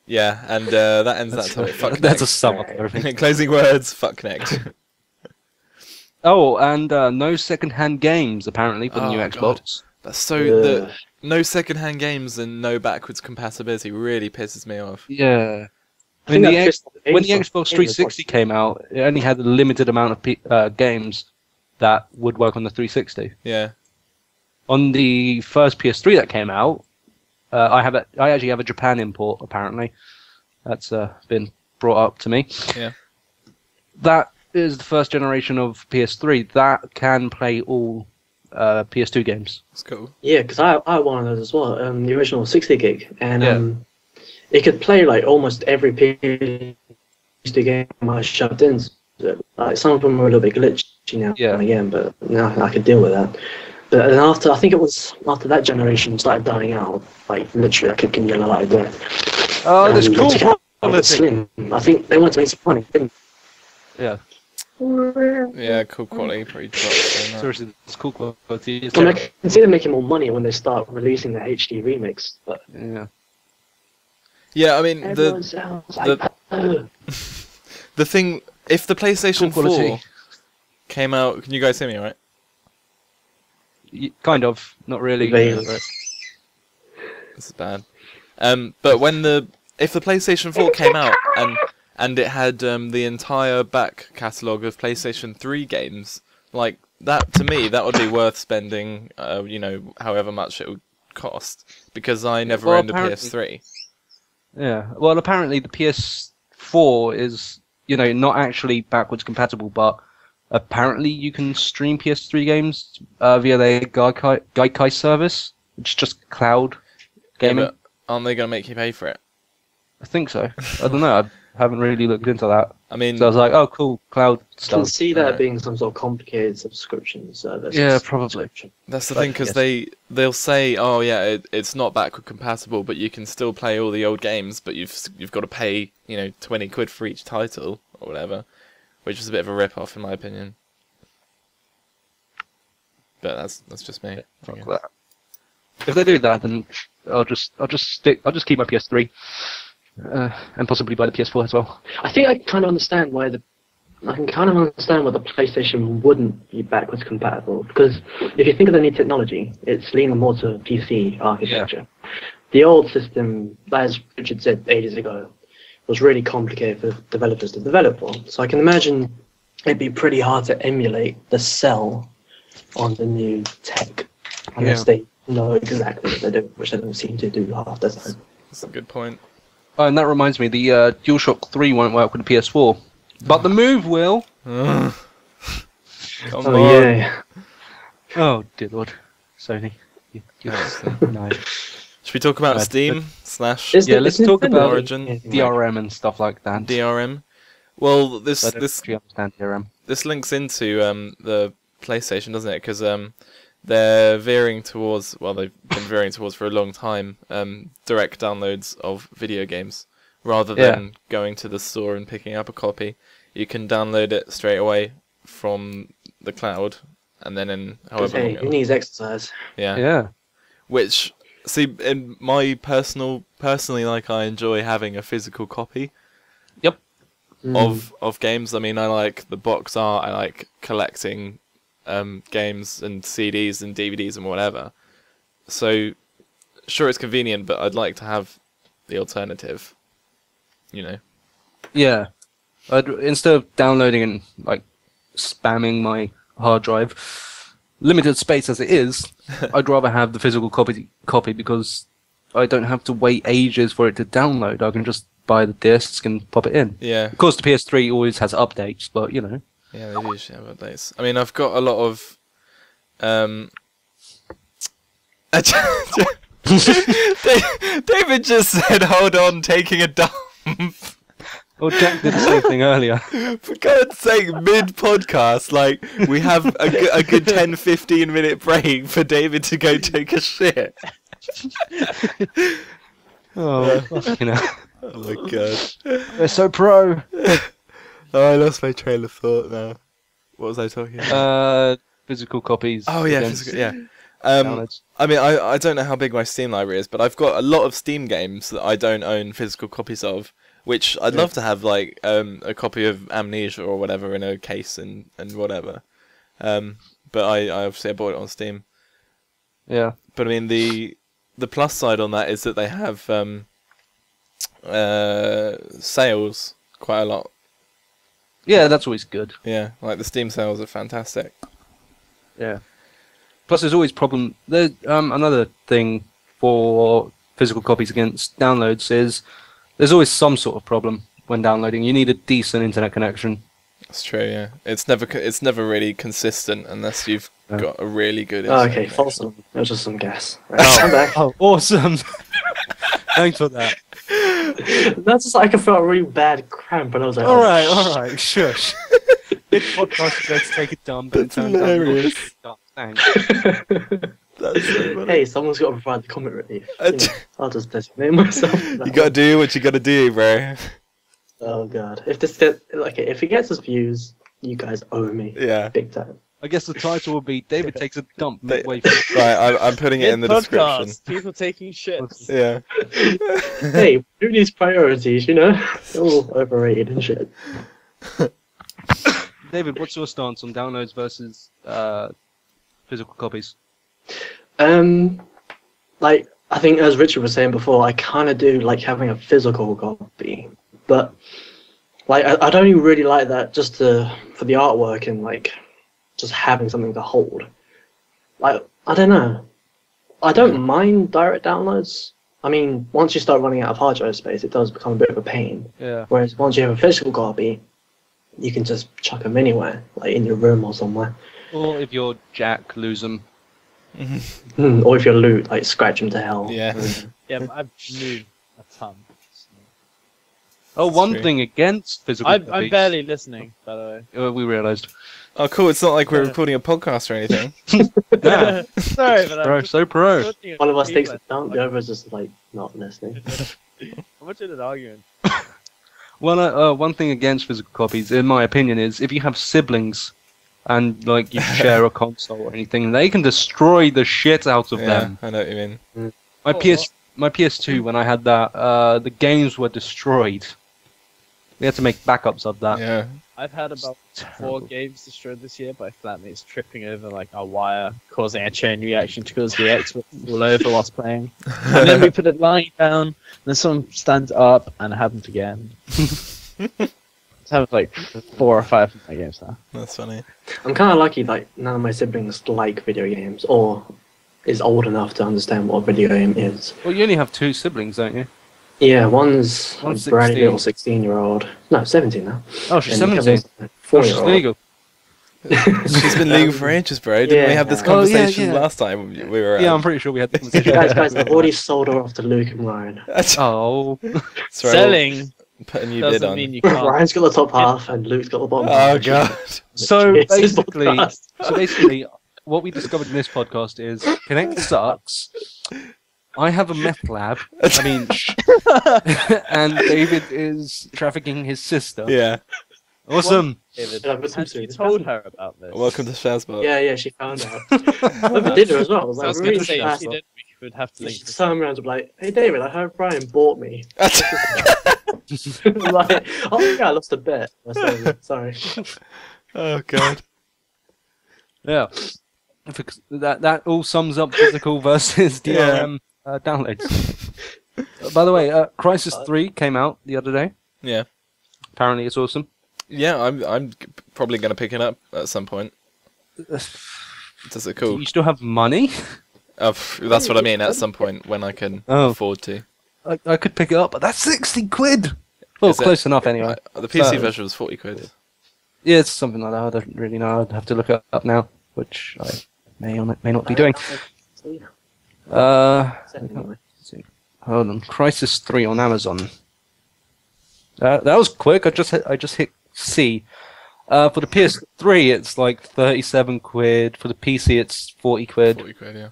Yeah, and that ends that topic. Fuck That's Connect. a sum up of everything. Closing words, fuck Connect. Oh, and no second-hand games apparently for the new Oh, Xbox. God. That's so no second-hand games and no backwards compatibility really pisses me off. Yeah. I think that's When the Xbox 360 came out, it only had a limited amount of games that would work on the 360. Yeah. On the first PS3 that came out, I actually have a Japan import apparently. That's been brought up to me. Yeah. That is the first generation of PS3 that can play all PS2 games. That's cool. Yeah, because I had one of those as well. The original 60 gig, and it could play like almost every PS2 game I shoved in. Like some of them were a little bit glitchy now and again, but now I could deal with that. But then I think it was after that generation started dying out, like literally I could get a light of death. Oh, that's cool. Slim. I think they wanted to make some money, didn't they? Yeah. Yeah, cool quality, pretty drops. Seriously, it's cool quality. I can see them making more money when they start releasing the HD remix. But yeah, I mean everyone sounds like the thing, if the PlayStation 4 came out, can you guys hear me, all right? Kind of, not really. This is bad. But if the PlayStation 4 came out and it had the entire back catalogue of PlayStation 3 games, like that, to me, that would be worth spending, however much it would cost, because I never owned a PS3. Yeah, well, apparently the PS4 is, not actually backwards compatible, but apparently you can stream PS3 games via their Gaikai service, which is just cloud gaming. Yeah, but aren't they going to make you pay for it? I think so. I don't know. I haven't really looked into that. I mean, so I was like, oh, cool, cloud stuff. I can see that being some sort of complicated subscription service. Yeah, probably. That's the thing, because they'll say, oh yeah, it's not backward compatible, but you can still play all the old games, but you've got to pay 20 quid for each title or whatever, which is a bit of a rip off in my opinion. But that's just me. Fuck that. If they do that, then I'll just keep my PS3. And possibly buy the PS4 as well. I think I can kind of understand why the PlayStation wouldn't be backwards compatible, because if you think of the new technology, it's leaning more to PC architecture. Yeah. The old system, as Richard said ages ago, was really complicated for developers to develop on. So I can imagine it'd be pretty hard to emulate the cell on the new tech unless they know exactly what they're doing, which they don't seem to do half the time. That's a good point. Oh, and that reminds me, the DualShock 3 won't work with the PS4, but the Move will. Come on. Yeah. Oh, dear Lord. Sony. No. Should we talk about Steam / let's talk about Origin, DRM and stuff like that. DRM. Well, this understand DRM. This links into the PlayStation, doesn't it? Because they're veering towards, well, they've been veering towards for a long time, direct downloads of video games. Rather than going to the store and picking up a copy, you can download it straight away from the cloud, and then in however long. It needs exercise. Yeah. Which, see, in my personally, like, I enjoy having a physical copy. Yep. Of games. I mean, I like the box art. I like collecting games and CDs and DVDs and whatever. So, sure, it's convenient, but I'd like to have the alternative. Yeah. Instead of downloading and like spamming my hard drive, limited space as it is, I'd rather have the physical copy because I don't have to wait ages for it to download. I can just buy the disc and pop it in. Yeah. Of course, the PS3 always has updates, but Yeah, they usually have updates. I mean, I've got a lot of David just said, "Hold on, taking a dump." Well, Jack did the same thing earlier. For God's sake, mid-podcast, like, we have a good 10-15 minute break for David to go take a shit. Oh, fucking hell. Oh my god. They're so pro. Oh, I lost my train of thought now. What was I talking about? Physical copies. Oh yeah, against physical, yeah. downloads. I mean, I don't know how big my Steam library is, but I've got a lot of Steam games that I don't own physical copies of, which I'd love to have, like a copy of Amnesia or whatever in a case and whatever. But I obviously I bought it on Steam. Yeah. But I mean, the plus side on that is that they have sales quite a lot. Yeah, that's always good. Yeah, like the Steam sales are fantastic. Yeah. Plus, there's always problem. There's another thing for physical copies against downloads is there's always some sort of problem when downloading. You need a decent internet connection. That's true. Yeah, it's never really consistent unless you've got a really good. Oh, okay, connection. false alarm. It was just some gas. Right, I'm back. Oh, awesome! Thanks for that. That's just like I felt a really bad cramp, and I was like, All right, shush. This podcast is going to take a dump. That's hilarious. Thanks. That's so funny. Hey, someone's got to provide the comic relief. You know, I'll just designate myself. You gotta do what you gotta do, bro. Oh god, if if it gets us views, you guys owe me. Yeah. Big time. I guess the title will be David takes a dump They- midway through. Right, I'm putting it in the description. People taking shits. Yeah. Hey, who needs priorities? You know, they're all overrated and shit. David, what's your stance on downloads versus physical copies? Like I think as Richard was saying before, I kind of do like having a physical copy, but like I don't even really like that just for the artwork and like just having something to hold. Like I don't know, I don't mind direct downloads. I mean, once you start running out of hard drive space, it does become a bit of a pain. Yeah. Whereas once you have a physical copy, you can just chuck them anywhere, like in your room or somewhere. Or if you're Jack, lose them. Or if you're loot, like scratch them to hell. Yeah. Yeah, but I've moved a ton. Oh, one true. thing against physical I'm copies. barely listening, by the way. We realised. Oh, cool. It's not like we're recording a podcast or anything. Yeah. Sorry, but Pro, I'm just so pro. looking at One of us takes people it down, the other is just like not listening. How much is it arguing? One thing against physical copies, in my opinion, is if you have siblings and like you share a console or anything, they can destroy the shit out of Yeah, them. I know what you mean. My PS2, when I had that, the games were destroyed. We had to make backups of that. Yeah. I've had about 4 Terrible. games destroyed this year by flatmates tripping over like a wire, causing a chain reaction to cause the Xbox all over whilst playing. And then we put it lying down, and then someone stands up, and it happened again. It's happened like 4 or 5 of my games now. That's funny. I'm kind of lucky, like none of my siblings like video games or is old enough to understand what a video game is. Well, you only have 2 siblings, don't you? Yeah, one's a One's bratty 16. little 16-year-old. No, 17 now. Oh, she's And the 17. other's a Oh, she's 4-year-old. legal. She's been legal for ages, bro. Didn't we Yeah. have this Oh, yeah, conversation yeah. last time we were Yeah, I'm pretty sure we had the conversation. guys, I've already sold her off to Luke and Ryan. Oh. Sorry, Selling we'll put a new bid doesn't on. mean you can't. Ryan's got the top half and Luke's got the bottom Oh half. god. So It's his basically, podcast. what we discovered in this podcast is Connect sucks. I have a meth lab. I mean, and David is trafficking his sister. Yeah. Awesome. David, Yeah, but some has she serious told stuff. her about this? Welcome to Shazbot. Yeah, she found out. I did her as well. I was I like, was going really to say, if fast. she did, we would have to link She this. turned around and be like, "Hey David, I heard Brian bought me." Like, oh yeah, I lost a bet. Sorry. Oh god. Yeah. That all sums up physical versus DRM downloads. By the way, Crisis 3 came out the other day. Yeah. Apparently, it's awesome. Yeah, I'm probably gonna pick it up at some point. Does it Do cool? you still have money? That's what I mean. At some point when I can Oh. afford to. I could pick it up, but that's 60 quid. Well, Is it? close enough anyway. The PC So- version was 40 quid. Yeah, it's something like that. I don't really know. I'd have to look it up now, which I may or may not be doing. Anyway. Hold on. Crisis 3 on Amazon. That was quick. I just hit C. For the PS3, it's like 37 quid. For the PC, it's 40 quid. 40 quid, yeah.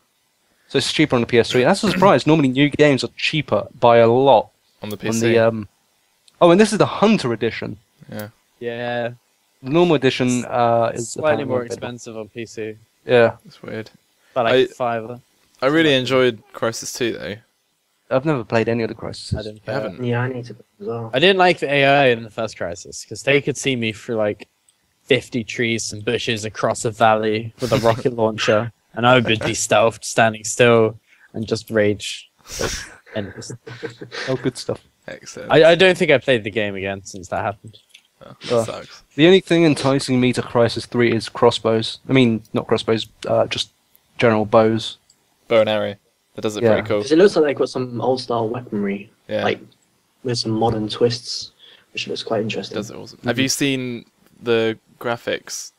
So it's cheaper on the PS3. That's a surprise. Normally, new games are cheaper by a lot On the PC. on the Oh, and this is the Hunter edition. Yeah. Yeah. The normal edition is Slightly apparently more a bit- expensive on PC. Yeah, It's weird. But like I- 5 of them. I really enjoyed Crisis 2 though. I've never played any of the Crysis. I didn't You play it. haven't? Yeah, I need to as well. I didn't like the AI in the first Crisis because they could see me through like 50 trees and bushes across a valley with a rocket launcher, and I would be stealthed, standing still, and just rage. Endless. Oh, good stuff. Excellent. I don't think I played the game again since that happened. Oh, Oh. sucks. The only thing enticing me to Crysis 3 is crossbows. I mean, not crossbows, just general bows. Bow and arrow. That does it Yeah. pretty cool. Because it looks like they've got some old style weaponry, Yeah. like with some modern twists, which looks quite interesting. Does it awesome. Have you seen the graphics?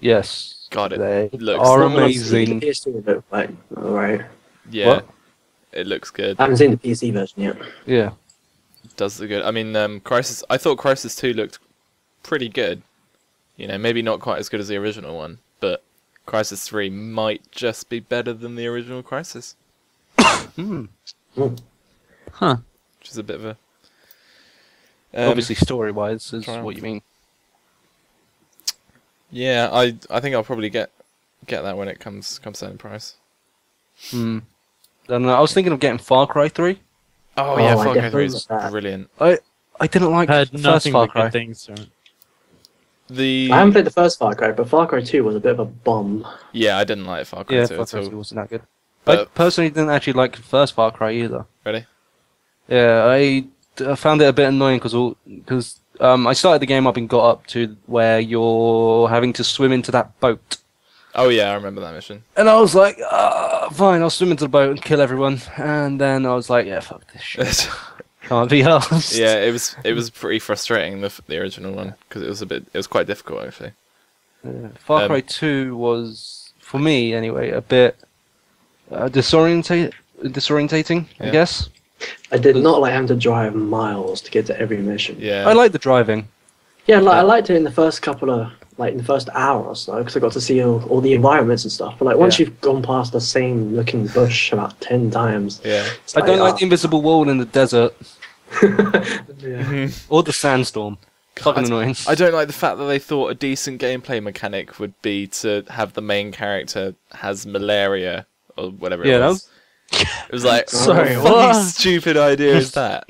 Yes. God, it They looks are Not what I've seen. amazing. The PS2 look like alright. Yeah. What? It looks good. I haven't seen the PC version yet. Yeah. Does look good. I mean, Crisis. I thought Crisis 2 looked pretty good. You know, maybe not quite as good as the original one, but Crisis 3 might just be better than the original Crisis, Hmm. Huh. which is a bit of a. Obviously, story-wise is Triumph. what you mean. Yeah, I think I'll probably get that when it comes down in price. Hmm. And I was thinking of getting Far Cry 3. Oh yeah, I Far Cry definitely 3 is got that. brilliant. I didn't like Heard the first nothing Far but Cry. good things. From it. The I haven't played the first Far Cry, but Far Cry 2 was a bit of a bomb. yeah, I didn't like Far Cry Yeah, 2 Far at Cry 2 all. wasn't that good. I But personally didn't actually like the first Far Cry either. ready? Yeah, I found it a bit annoying because I started the game up and got up to where you're having to swim into that boat. Oh yeah, I remember that mission. And I was like, fine, I'll swim into the boat and kill everyone. And then I was like, yeah, fuck this shit. Can't be arsed. Yeah, it was pretty frustrating the original one because it was quite difficult actually. Yeah. Far Cry 2 was, for me anyway, a bit disorientating, I Yeah. guess. I did not like having to drive miles to get to every mission. Yeah, I like the driving. Yeah, I liked it in the first couple of, in the first hour or so, because I got to see all the environments and stuff. But once Yeah. you've gone past the same looking bush about 10 times, yeah. it's I don't like the invisible wall in the desert yeah. or the sandstorm. Fucking annoying. I don't like the fact that they thought a decent gameplay mechanic would be to have the main character has malaria or whatever Yeah, it that was. It was like, Sorry, what what? fucking stupid idea is that?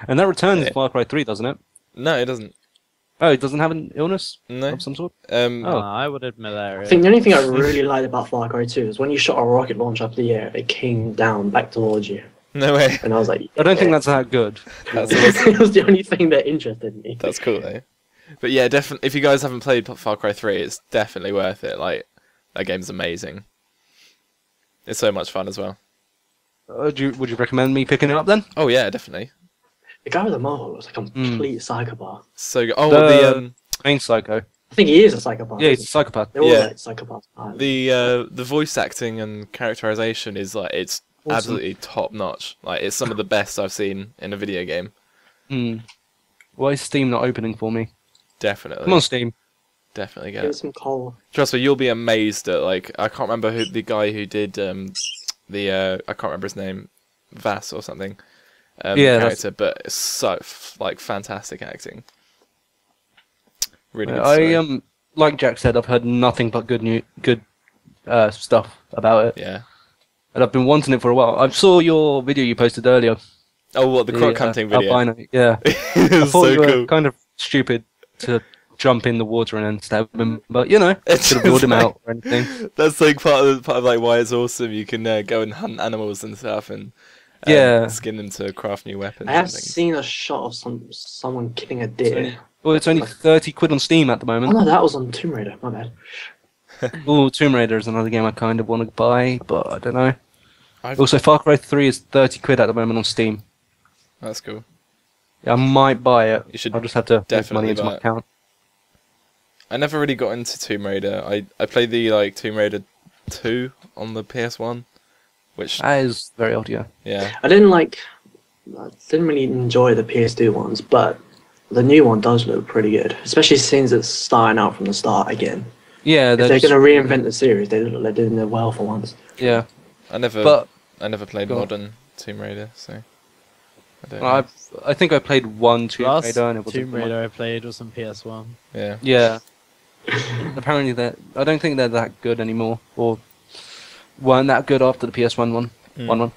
And that returns Yeah. in Far Cry 3, doesn't it? No, it doesn't. Oh, it doesn't have an illness No. of some sort? Oh, I would admit that. I think the only thing I really liked about Far Cry 2 is when you shot a rocket launch up the air, it came down back towards you. No way. And I was like, I don't think yeah. that's that good. That's awesome. It was the only thing that interested me. That's cool though. But yeah, definitely. If you guys haven't played Far Cry 3, it's definitely worth it. Like that game's amazing. It's so much fun as well. Would you recommend me picking it up then? Oh yeah, definitely. The guy with the mohawk was a complete psychopath. So good. Oh, The- Main Psycho. I think he is a psychopath. Yeah, he's a psychopath. They're all Yeah. like psychopaths. aren't the voice acting and characterization is like it's Awesome. absolutely top notch. Like it's some of the best I've seen in a video game. Hmm. Why is Steam not opening for me? Definitely. Come on, Steam. Definitely Give get it it. some coal. Trust me, you'll be amazed at like I can't remember who the guy who did I can't remember his name, Vass or something. Yeah, that's- character, but it's so like fantastic acting. Really good I story. like Jack said, I've heard nothing but good stuff about it, Yeah. and I've been wanting it for a while. I saw your video you posted earlier. Oh, what the croc hunting video? Albino. Yeah, It I was thought so you were cool. kind of stupid to jump in the water and then stab him, but you know, It's could have ruled him like- out or anything. That's like part of like why it's awesome. You can go and hunt animals and stuff and Yeah. skin them to craft new weapons. I have and things. seen a shot of someone killing a deer. Well, it's only 30 quid on Steam at the Oh moment. no, that was on Tomb Raider. My bad. Oh, Tomb Raider is another game I kind of want to buy, but I don't know. I've- Also, Far Cry 3 is 30 quid at the moment on Steam. That's cool. Yeah, I might buy it. You should I'll just have to put definitely money into buy my it. account. I never really got into Tomb Raider. I played the Tomb Raider 2 on the PS1, which That is very odd, yeah. yeah. I didn't really enjoy the PS2 ones, but the new one does look pretty good, especially since it's starting out from the start again. Yeah, If they're just- going to reinvent the series, they're doing it well for once. Yeah. I never But played Go on. modern Tomb Raider, so I don't know. I think I played one Tomb Last Raider, and it wasn't Tomb for my- Raider I played was on PS1. Yeah. Yeah. Apparently, I don't think they're that good anymore, or weren't that good after the PS1 one. Mm.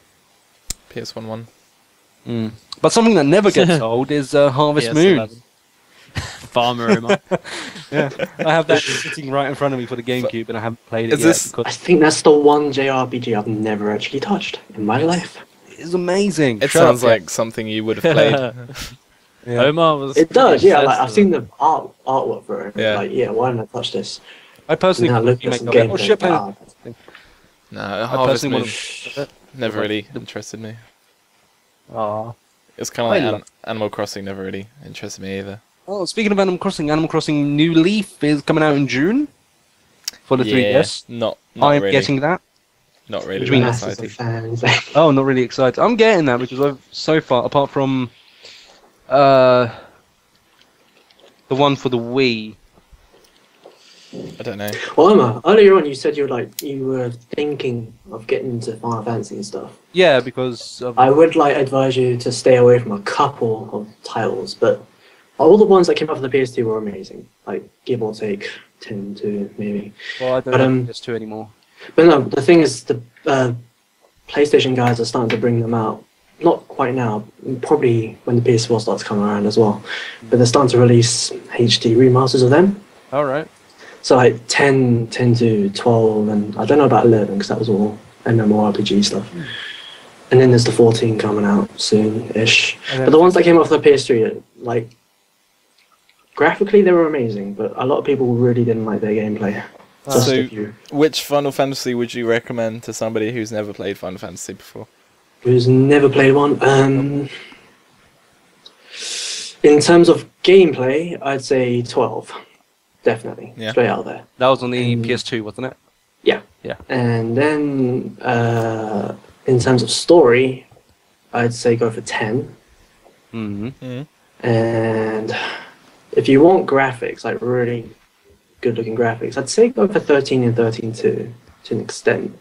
PS1 one. Mm. But something that never gets old is Harvest Moon. PS11. Farmer Omar. Yeah, I have that sitting right in front of me for the GameCube, and I haven't played it Is yet. this- Because I think that's the one JRPG I've never actually touched in my life. it's amazing. It Shut up, sounds like something you would have played. Yeah. Omar was. It does, pretty yeah. Like obsessed I've with seen it. the artwork for it. Yeah. Like, yeah, why didn't I touch this? I personally And then I looked at remake some of it. Oh gameplay. shit, Ah, No, I Harvest personally Moon want to. never really interested me. Aw. It's kind of like I love- Animal Crossing never really interested me either. Oh, speaking of Animal Crossing New Leaf is coming out in June for the 3DS. Not I am really. getting that. Not really. Which means- masses of fans. Oh, not really excited. I'm getting that because I've so far, apart from the one for the Wii. I don't know. Well, Emma, earlier on you said you were thinking of getting into Final Fantasy and stuff. Yeah, because of, I would advise you to stay away from a couple of titles, but all the ones that came out for the PS2 were amazing. Like give or take 10 to maybe. well, I don't but, have PS2 anymore. But no, the thing is, the PlayStation guys are starting to bring them out. Not quite now, probably when the PS4 starts coming around as well. But they're starting to release HD remasters of them. All right. So like 10 to 12, and I don't know about 11 because that was all MMORPG stuff. And then there's the 14 coming out soon-ish. And then- But the ones that came off the PS3, like, graphically they were amazing, but a lot of people really didn't like their gameplay. Just So- a few. Which Final Fantasy would you recommend to somebody who's never played Final Fantasy before? Who's never played one. In terms of gameplay, I'd say 12. Definitely. Yeah. Straight out there. That was on the Mm. PS2, wasn't it? Yeah. Yeah. And then in terms of story, I'd say go for 10. Mm-hmm. And if you want graphics, like really good looking graphics, I'd say go for 13 and 13 to an extent.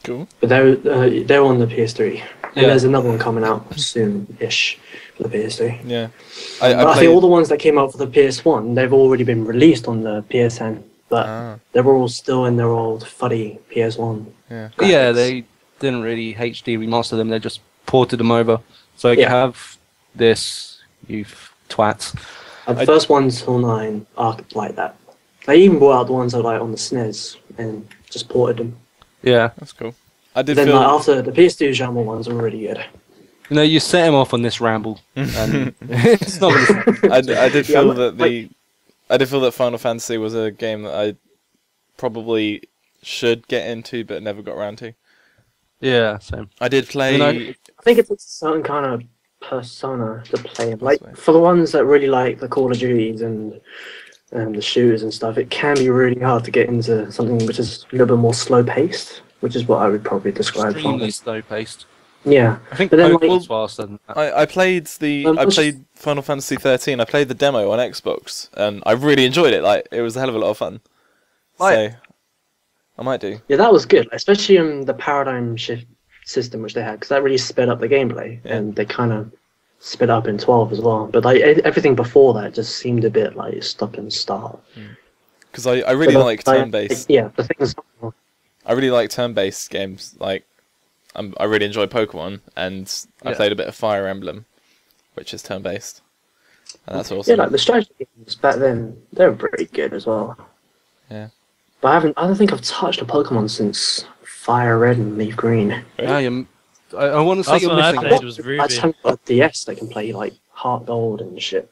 Cool. But they're on the PS3. And Yeah. there's another one coming out soon-ish for the PS3. Yeah. But I think all the ones that came out for the PS1, they've already been released on the PSN. But Ah, they're all still in their old fuddy PS1. yeah. Yeah, graphics. they didn't really HD remaster them. They just ported them over. So you Yeah. have this, you twats. The first 1 till 9 are like that. They even brought out the ones that are like on the SNES and just ported them. Yeah. That's cool. I did Then feel. after the PS2 genre ones are really good. You know, you set him off on this ramble, and it's not really I did Yeah, feel but, that I did feel that Final Fantasy was a game that I probably should get into, but never got around to. Yeah, same. I did play. You know, I think it's a certain kind of persona to play. Like Possibly. for the ones that really like the Call of Duties and the shooters and stuff, it can be really hard to get into something which is a little bit more slow paced, which is what I would probably describe. extremely slow paced. Yeah, I think But then, Pokemon's like- faster than that. I played I let's played Final Fantasy 13. I played the demo on Xbox, and I really enjoyed it. Like it was a hell of a lot of fun. Like- So I might do. yeah, that was good, especially the paradigm shift system which they had, because that really sped up the gameplay, Yeah. and they kind of sped up in 12 as well. But like everything before that just seemed a bit like stop and start. Because I really But, like turn-based. Yeah, the thing is, I really like turn-based games. Like I really enjoy Pokemon, and I Yeah. played a bit of Fire Emblem, which is turn-based, and that's yeah, awesome. like the strategy games back then, they were pretty good as well. Yeah. But I don't think I've touched a Pokemon since Fire Red and Leaf Green. Yeah, I want to say Last you're one I missing. played was I Ruby. just haven't got a DS that can play like Heart Gold and shit.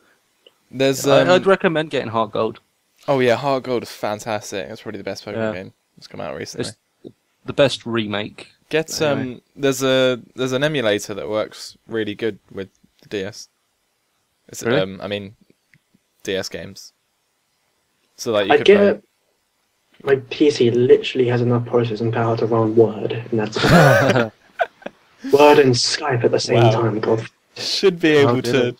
There's I'd recommend getting Heart Gold. oh yeah, Heart Gold is fantastic. It's probably the best Pokemon Yeah. game that's come out recently. It's the best remake. Get anyway. there's an emulator that works really good with the DS. It's Really? I mean DS games. So like you I could get play. it. My PC literally has enough processing power to run Word, and that's about it. Word and Skype at the same Wow. time. God, Should be Oh, able to.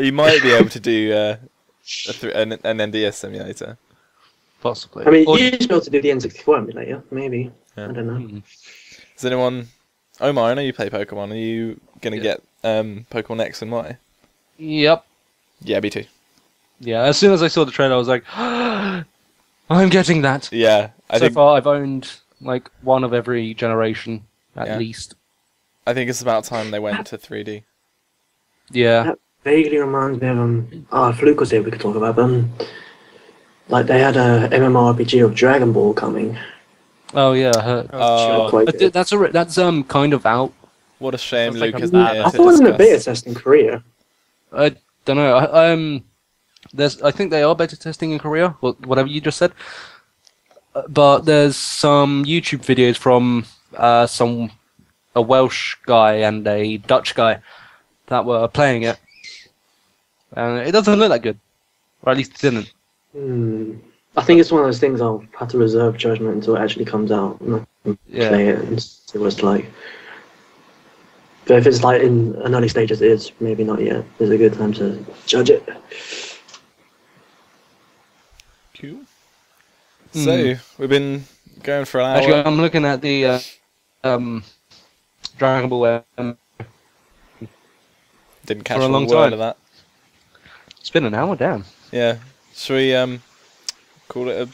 You might be able to do an NDS emulator. Possibly. I mean, Or- you should be able to do the N64 emulator, maybe. Yeah. I don't know. Hmm. Does anyone... Omar, I know you play Pokemon. Are you going to get Pokemon X and Y? Yep. Yeah, me too. Yeah, as soon as I saw the trailer, I was like, I'm getting that. Yeah. So far, I've owned like one of every generation, at least. I think it's about time they went to 3D. Yeah. That vaguely reminds me of Fluke was here. We could talk about them. Like they had a MMORPG of Dragon Ball coming. Oh yeah, I heard. That's kind of out. What a shame Sounds like Luke a isn't bad- here I to thought it was in a discuss. beta test in Korea. I don't know. I think they are beta testing in Korea, whatever you just said. But there's some YouTube videos from a Welsh guy and a Dutch guy that were playing it, and it doesn't look that good, or at least it didn't. I think it's one of those things I'll have to reserve judgment until it actually comes out and I can play it and see what it's like. But if it's like in an early stage as it is, maybe not yet. There's a good time to judge it. Cool. So, we've been going for an hour. Actually, I'm looking at the Dragon Ball. Didn't catch for a a long word time. of that. It's been an hour, damn. Yeah. Should we call it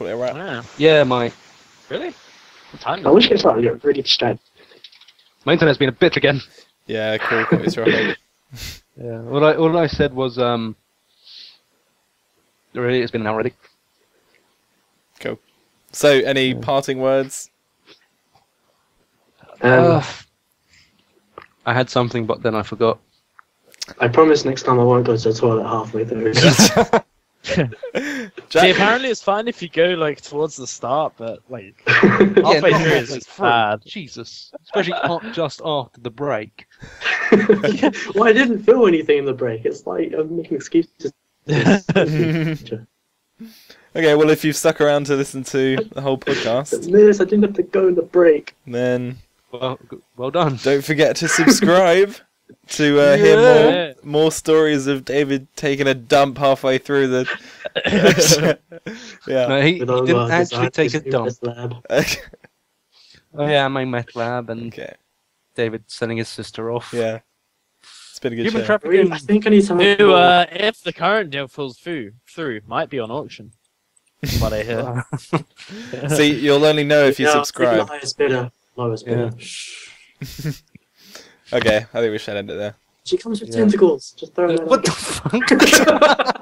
a wrap? Wow. Yeah, my Really? What time? I wish it started getting really distracted. internet's been a bitch again. Yeah, cool. It's right. Yeah, all I said was really, it's been an hour already. Cool. So, any parting words? I had something, but then I forgot. I promise next time I won't go to the toilet halfway through. See, apparently it's fine if you go like towards the start, but like halfway not through is halfway just through. bad. Jesus, especially not just after the break. Well, I didn't feel anything in the break. It's like I'm making excuses. Okay, well, if you've stuck around to listen to the whole podcast, This, I didn't have to go in the break. then Well done. don't forget to subscribe to hear more stories of David taking a dump halfway through the. Yeah. No, he With all didn't our actually take a designers in dump. this lab. Oh yeah, my meth lab and Okay. David sending his sister off. Yeah. It's been a good Human show. trafficking, I think I need something. who, if the current deal falls through, might be on auction. From what I hear. See, you'll only know if you Yeah, subscribe. The highest bidder. Lowest bidder. Okay, I think we should end it there. She comes with tentacles. Just throw her What the fuck?